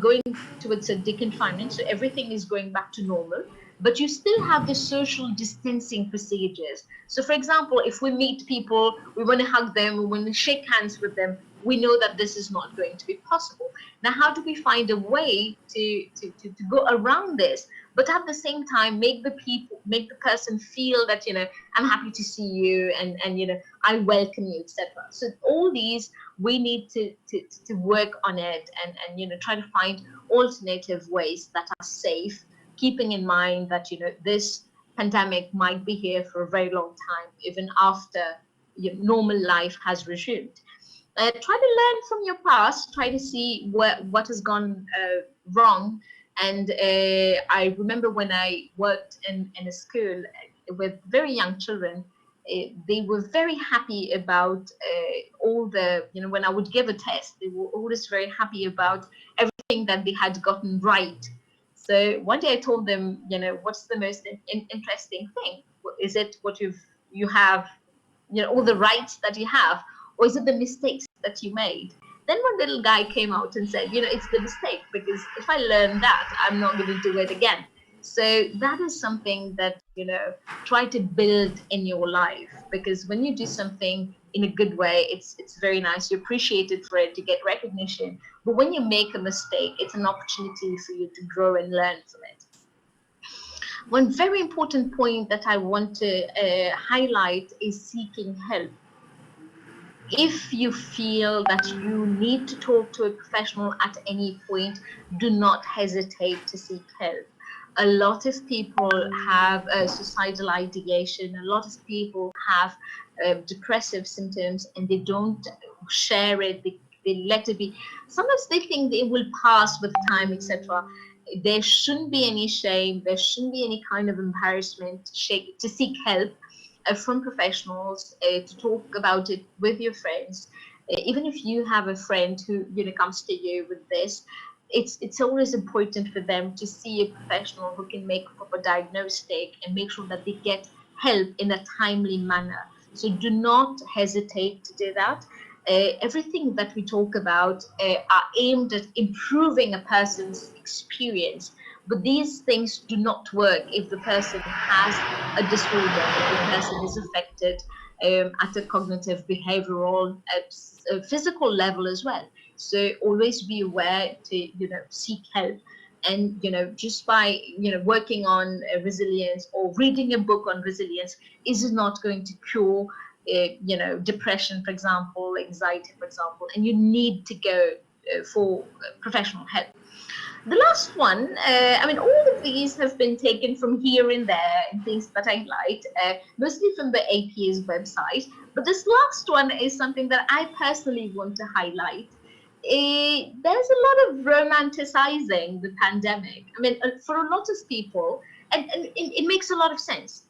S7: going towards a deconfinement, so everything is going back to normal, but you still have the social distancing procedures. So for example, if we meet people, we want to hug them, we want to shake hands with them, we know that this is not going to be possible. Now, how do we find a way to go around this, but at the same time make the person feel that, I'm happy to see you, and I welcome you, etc. So all these, we need to work on it, and try to find alternative ways that are safe, keeping in mind that this pandemic might be here for a very long time, even after normal life has resumed. Try to learn from your past, try to see what has gone wrong. And I remember when I worked in a school with very young children, they were very happy about all the, when I would give a test, they were always very happy about everything that they had gotten right. So one day I told them, what's the most interesting thing? Is it what you have, all the rights that you have, or is it the mistakes that you made? Then one little guy came out and said, it's the mistake, because if I learn that, I'm not going to do it again. So that is something that, try to build in your life, because when you do something in a good way, it's very nice. You appreciate it for it to get recognition. But when you make a mistake, it's an opportunity for you to grow and learn from it. One very important point that I want to highlight is seeking help. If you feel that you need to talk to a professional at any point, do not hesitate to seek help. A lot of people have suicidal ideation. A lot of people have depressive symptoms, and they don't share it. They let it be. Sometimes they think it will pass with time, etc. There shouldn't be any shame. There shouldn't be any kind of embarrassment to seek help from professionals, to talk about it with your friends. Even if you have a friend who comes to you with this, it's always important for them to see a professional who can make a proper diagnostic and make sure that they get help in a timely manner. So do not hesitate to do that. Everything that we talk about are aimed at improving a person's experience. But these things do not work if the person has a disorder, if the person is affected at a cognitive, behavioral, physical level as well. So always be aware to seek help. And just by working on resilience or reading a book on resilience is not going to cure depression, for example, anxiety, for example, and you need to go for professional help. The last one, all of these have been taken from here and there and things that I liked, mostly from the APA's website. But this last one is something that I personally want to highlight. There's a lot of romanticizing the pandemic. For a lot of people, and it makes a lot of sense.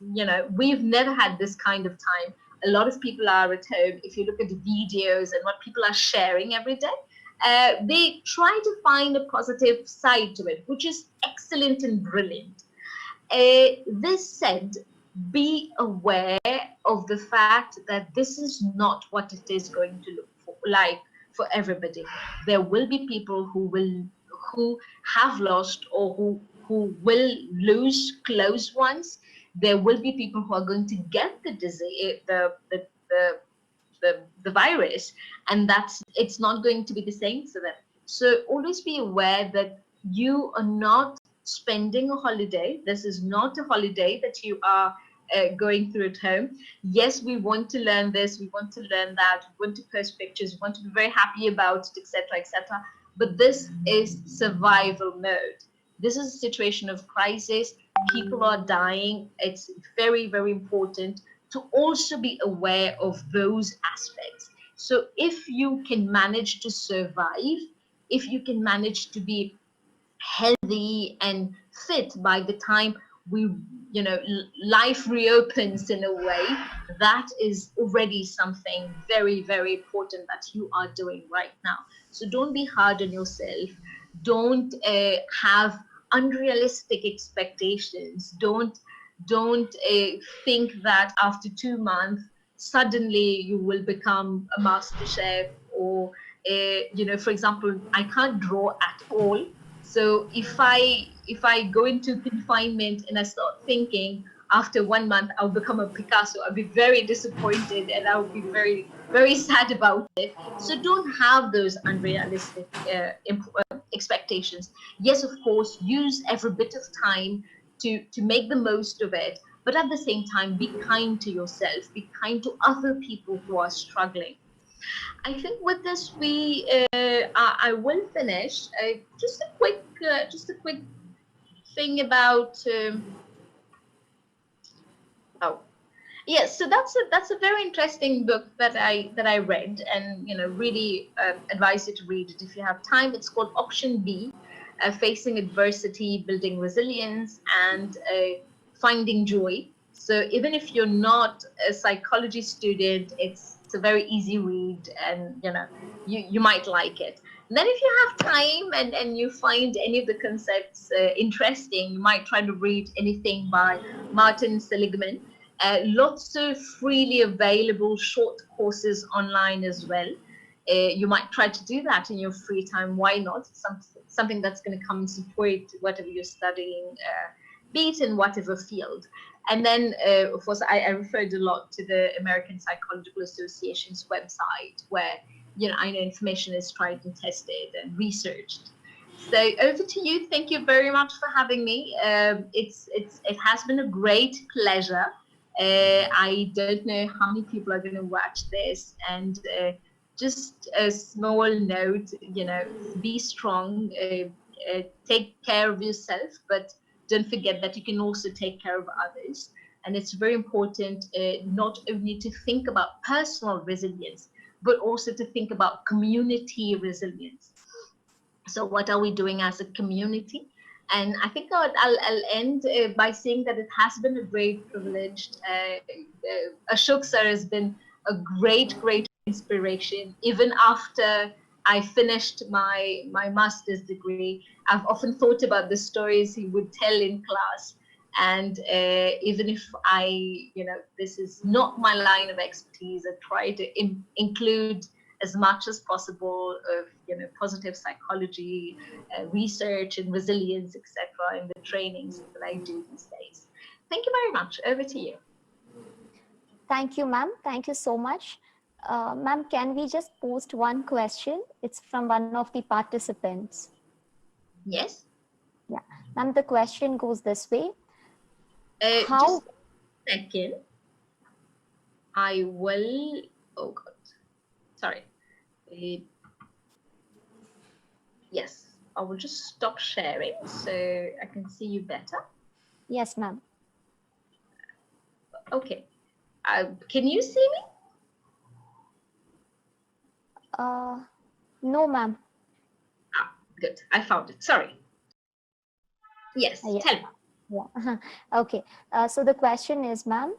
S7: We've never had this kind of time. A lot of people are at home. If you look at the videos and what people are sharing every day, they try to find a positive side to it, which is excellent and brilliant. This said, be aware of the fact that this is not what it is going to look like for everybody. There will be people who have lost or who will lose close ones. There will be people who are going to get the disease, the virus, and it's not going to be the same for them. So always be aware that you are not spending a holiday. This is not a holiday that you are going through at home. Yes, we want to learn this, we want to learn that, we want to post pictures, we want to be very happy about it, etc., etc. But this is survival mode. This is a situation of crisis. People are dying. It's very, very important to also be aware of those aspects. So if you can manage to survive, if you can manage to be healthy and fit by the time life reopens in a way, that is already something very, very important that you are doing right now. So don't be hard on yourself. Don't have unrealistic expectations. Don't think that after 2 months suddenly you will become a master chef, or for example, I can't draw at all. So if I go into confinement and I start thinking after 1 month I'll become a Picasso. I'll be very disappointed and I'll be very, very sad about it. So don't have those unrealistic expectations. Yes, of course, use every bit of time to make the most of it, but at the same time, be kind to yourself, be kind to other people who are struggling. I think with this, I will finish. Just a quick thing about. Oh, yes, so that's a very interesting book that I read, and really advise you to read it if you have time. It's called Option B, Facing Adversity, Building Resilience, and Finding Joy. So even if you're not a psychology student, it's a very easy read, and you might like it. And then if you have time and you find any of the concepts interesting, you might try to read anything by Martin Seligman. Lots of freely available short courses online as well. You might try to do that in your free time. Why not? Something that's going to come and support whatever you're studying, be it in whatever field. And then, of course, I referred a lot to the American Psychological Association's website, where I know information is tried and tested and researched. So over to you. Thank you very much for having me. It has been a great pleasure. I don't know how many people are going to watch this, and just a small note, be strong, take care of yourself, but don't forget that you can also take care of others. And it's very important not only to think about personal resilience, but also to think about community resilience. So what are we doing as a community? And I think I'll end by saying that it has been a great privilege. Ashok sir has been a great inspiration. Even after I finished my master's degree, I've often thought about the stories he would tell in class. And even if this is not my line of expertise, I try to include as much as possible of positive psychology, research and resilience, etc., in the trainings that I do these days. Thank you very much. Over to you.
S2: Thank you, ma'am. Thank you so much. Ma'am, can we just post one question? It's from one of the participants.
S7: Yes.
S2: Yeah, ma'am, the question goes this way.
S7: Just a second. I will. Oh God. Sorry. Yes, I will just stop sharing so I can see you better.
S2: Yes, ma'am.
S7: Okay. Can you see me?
S2: No, ma'am.
S7: Good. I found it. Sorry. Yes,
S2: Yeah.
S7: tell me.
S2: Yeah. Okay. So the question is, ma'am,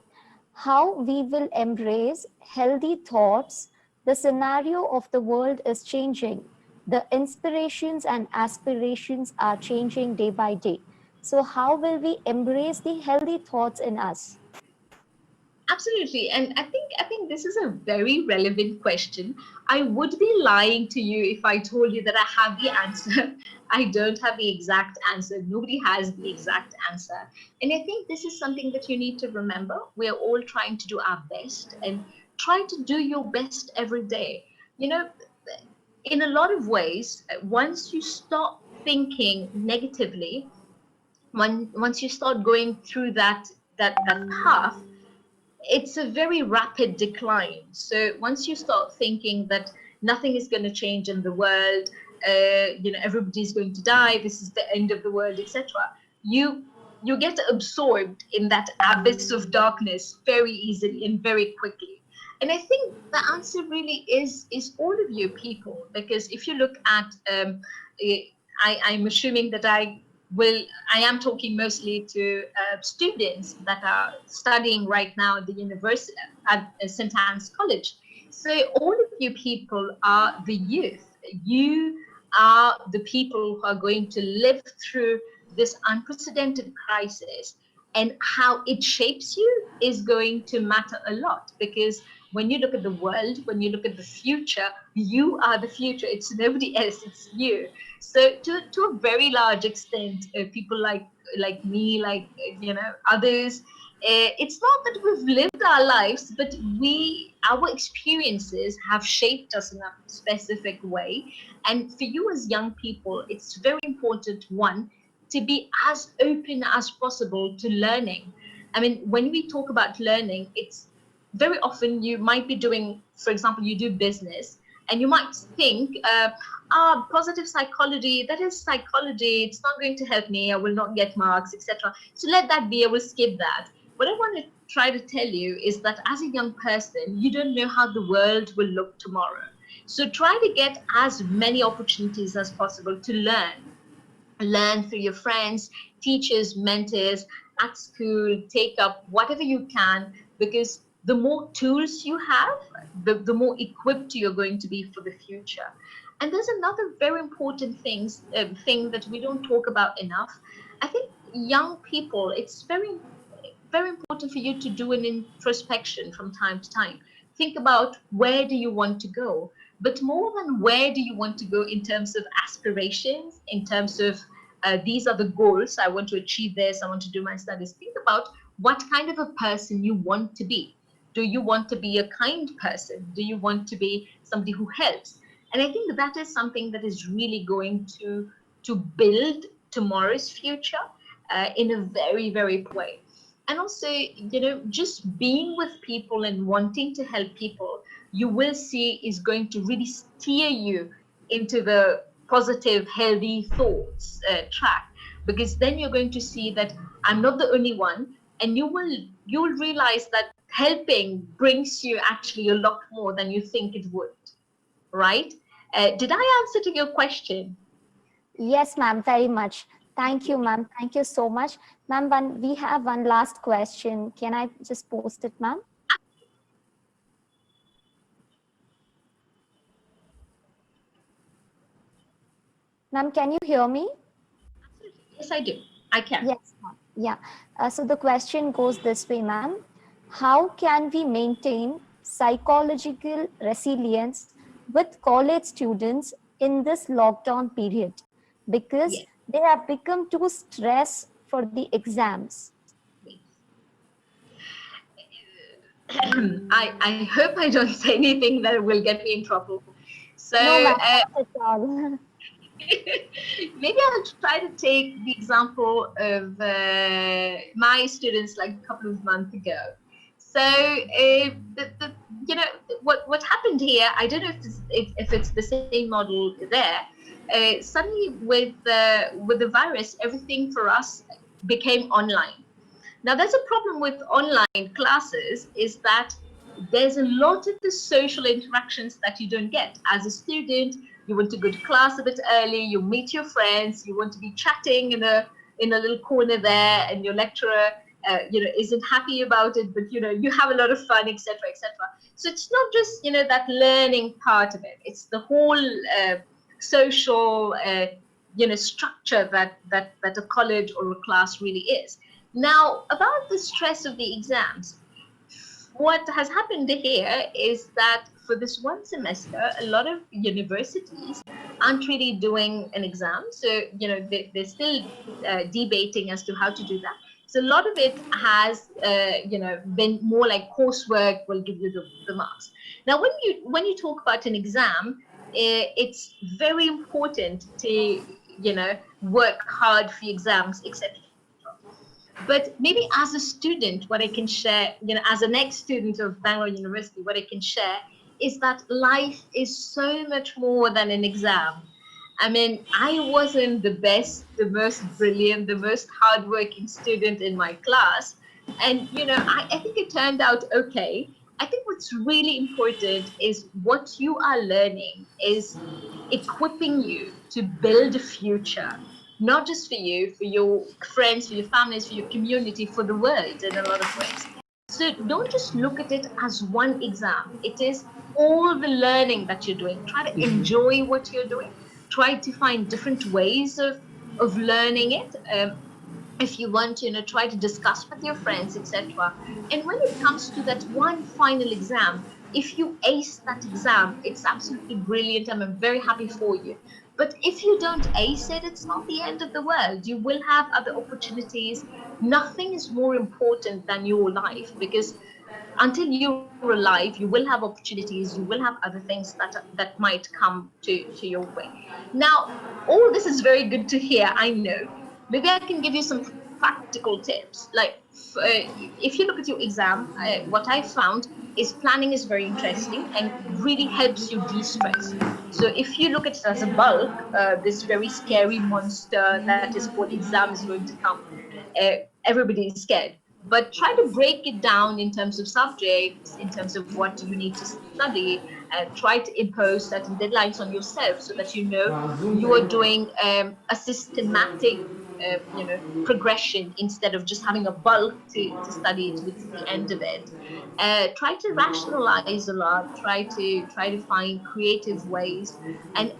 S2: how we will embrace healthy thoughts? The scenario of the world is changing. The inspirations and aspirations are changing day by day. So how will we embrace the healthy thoughts in us?
S7: Absolutely. And I think this is a very relevant question. I would be lying to you if I told you that I have the answer. I don't have the exact answer. Nobody has the exact answer. And I think this is something that you need to remember. We are all trying to do our best, and try to do your best every day. In a lot of ways, once you stop thinking negatively, once you start going through that path, it's a very rapid decline. So once you start thinking that nothing is going to change in the world, everybody's going to die, this is the end of the world, etc., you get absorbed in that abyss of darkness very easily and very quickly. And I think the answer really is all of you people, because if you look at, I'm assuming that I am talking mostly to students that are studying right now at the university at St.Anne's College. So all of you people are the youth. You are the people who are going to live through this unprecedented crisis, and how it shapes you is going to matter a lot, because when you look at the world, when you look at the future, you are the future. It's nobody else, it's you. So to a very large extent, people like me, like others, It's not that we've lived our lives, but our experiences have shaped us in a specific way. And for you as young people, it's very important, one, to be as open as possible to learning. I mean, when we talk about learning, it's very often you might be doing, for example, you do business, and you might think, positive psychology, that is psychology, it's not going to help me, I will not get marks, etc. So let that be, I will skip that. What I want to try to tell you is that as a young person, you don't know how the world will look tomorrow. So try to get as many opportunities as possible to learn through your friends, teachers, mentors, at school, take up whatever you can, because the more tools you have, the more equipped you're going to be for the future. And there's another very important thing that we don't talk about enough. I think young people, it's very important for you to do an introspection from time to time. Think about, where do you want to go? But more than where do you want to go in terms of aspirations, in terms of these are the goals, I want to achieve this, I want to do my studies. Think about what kind of a person you want to be. Do you want to be a kind person? Do you want to be somebody who helps? And I think that is something that is really going to build tomorrow's future in a very, very way. And also, just being with people and wanting to help people, you will see is going to really steer you into the positive, healthy thoughts track, because then you're going to see that I'm not the only one, and you'll realize that helping brings you actually a lot more than you think it would, right? Did I answer to your question?
S2: Yes, ma'am, very much. Thank you, ma'am. Thank you so much. Ma'am, we have one last question. Can I just post it, ma'am? Ma'am, can you hear me?
S7: Yes, I do. I can.
S2: Yes, ma'am. Yeah. So the question goes this way, ma'am. How can we maintain psychological resilience with college students in this lockdown period? Because
S7: Yes.
S2: they have become too stressed for the exams.
S7: I hope I don't say anything that will get me in trouble. So
S2: No, ma'am, not at all.
S7: maybe I'll try to take the example of my students like a couple of months ago. So what happened here, I don't know if it's the same model there. Suddenly with the virus, everything for us became online. Now, there's a problem with online classes, is that there's a lot of the social interactions that you don't get. As a student, you want to go to class a bit early, you meet your friends, you want to be chatting in a little corner there, and your lecturer isn't happy about it, but you have a lot of fun, etc., etc. So it's not just that learning part of it, it's the whole social structure that a college or a class really is. Now, about the stress of the exams, what has happened here is that for this one semester, a lot of universities aren't really doing an exam. So, they're still debating as to how to do that. So a lot of it has, been more like coursework will give you the marks. Now, when you talk about an exam, it's very important to, work hard for exams, etc. But maybe as a student, what I can share, as an ex-student of Bangalore University, what I can share is that life is so much more than an exam. I mean, I wasn't the best, the most brilliant, the most hardworking student in my class. And, I think it turned out okay. I think what's really important is what you are learning is equipping you to build a future, not just for you, for your friends, for your families, for your community, for the world in a lot of ways. So don't just look at it as one exam. It is all the learning that you're doing. Try to enjoy what you're doing. Try to find different ways of learning it. If you want to, try to discuss with your friends, etc. And when it comes to that one final exam, if you ace that exam, it's absolutely brilliant. I'm very happy for you. But if you don't ace it, it's not the end of the world. You will have other opportunities. nothing is more important than your life, because until you're alive, you will have opportunities, you will have other things that might come to your way. Now, all this is very good to hear, I know. Maybe I can give you some practical tips. Like, if you look at your exam, what I found is planning is very interesting and really helps you de-stress. So if you look at it as a bulk, this very scary monster that is called exam is going to come. Everybody is scared. But try to break it down in terms of subjects, in terms of what you need to study, and try to impose certain deadlines on yourself so that you know you are doing a systematic progression instead of just having a bulk to study towards the end of it. Try to rationalize a lot, try to find creative ways, and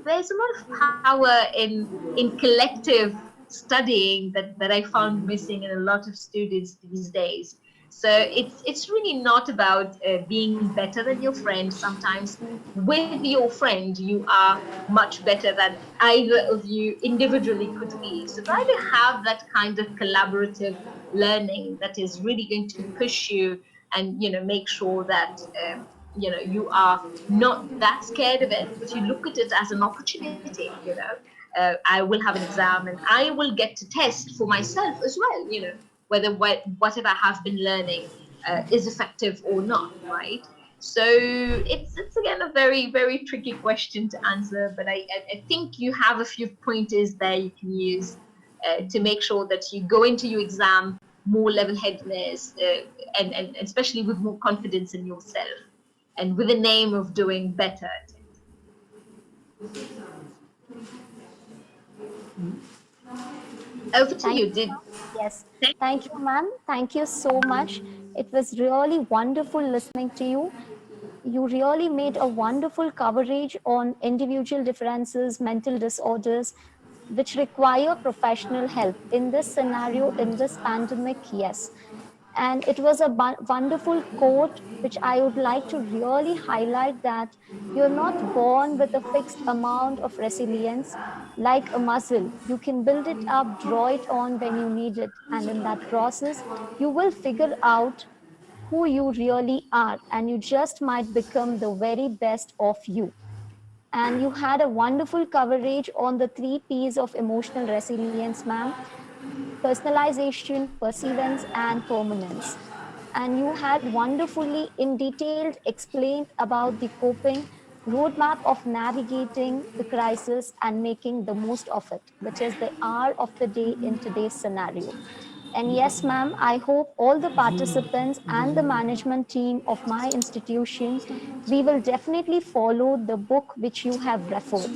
S7: there's a lot of power in collective studying that I found missing in a lot of students these days. So it's really not about being better than your friend. Sometimes with your friend you are much better than either of you individually could be. So try to have that kind of collaborative learning that is really going to push you, and make sure that you are not that scared of it, but you look at it as an opportunity. I will have an exam and I will get to test for myself as well, whether whatever I have been learning is effective or not, right? So it's again a very, very tricky question to answer, but I think you have a few pointers there you can use to make sure that you go into your exam more level-headedness, and especially with more confidence in yourself, and with the name of doing better at it. Over to
S2: Thank
S7: you.
S2: you, ma'am. Yes. Thank you, ma'am. Thank you so much. It was really wonderful listening to you. You really made a wonderful coverage on individual differences, mental disorders, which require professional help. In this scenario, in this pandemic, yes. And it was a wonderful quote, which I would like to really highlight, that you're not born with a fixed amount of resilience like a muscle. You can build it up, draw it on when you need it. And in that process, you will figure out who you really are, and you just might become the very best of you. And you had a wonderful coverage on the 3 P's of emotional resilience, ma'am: personalization, perseverance, and permanence. And you had wonderfully in detail explained about the coping roadmap of navigating the crisis and making the most of it, which is the hour of the day in today's scenario. And yes, ma'am, I hope all the participants and the management team of my institution, we will definitely follow the book which you have referred.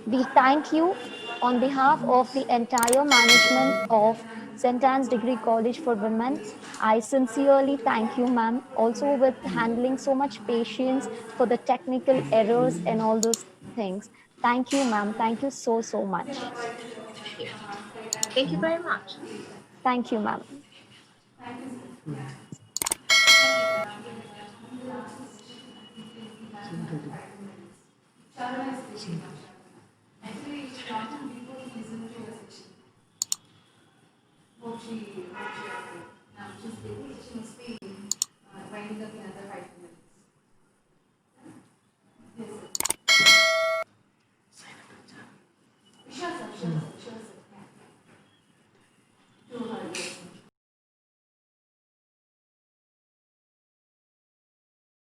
S2: We thank you on behalf of the entire management of St.Anne's Degree College for Women. I sincerely thank you, ma'am, also with handling so much patience for the technical errors and all those things. Thank you, ma'am. Thank you so, so much.
S7: Thank you. Thank you very much.
S2: Thank you, ma'am.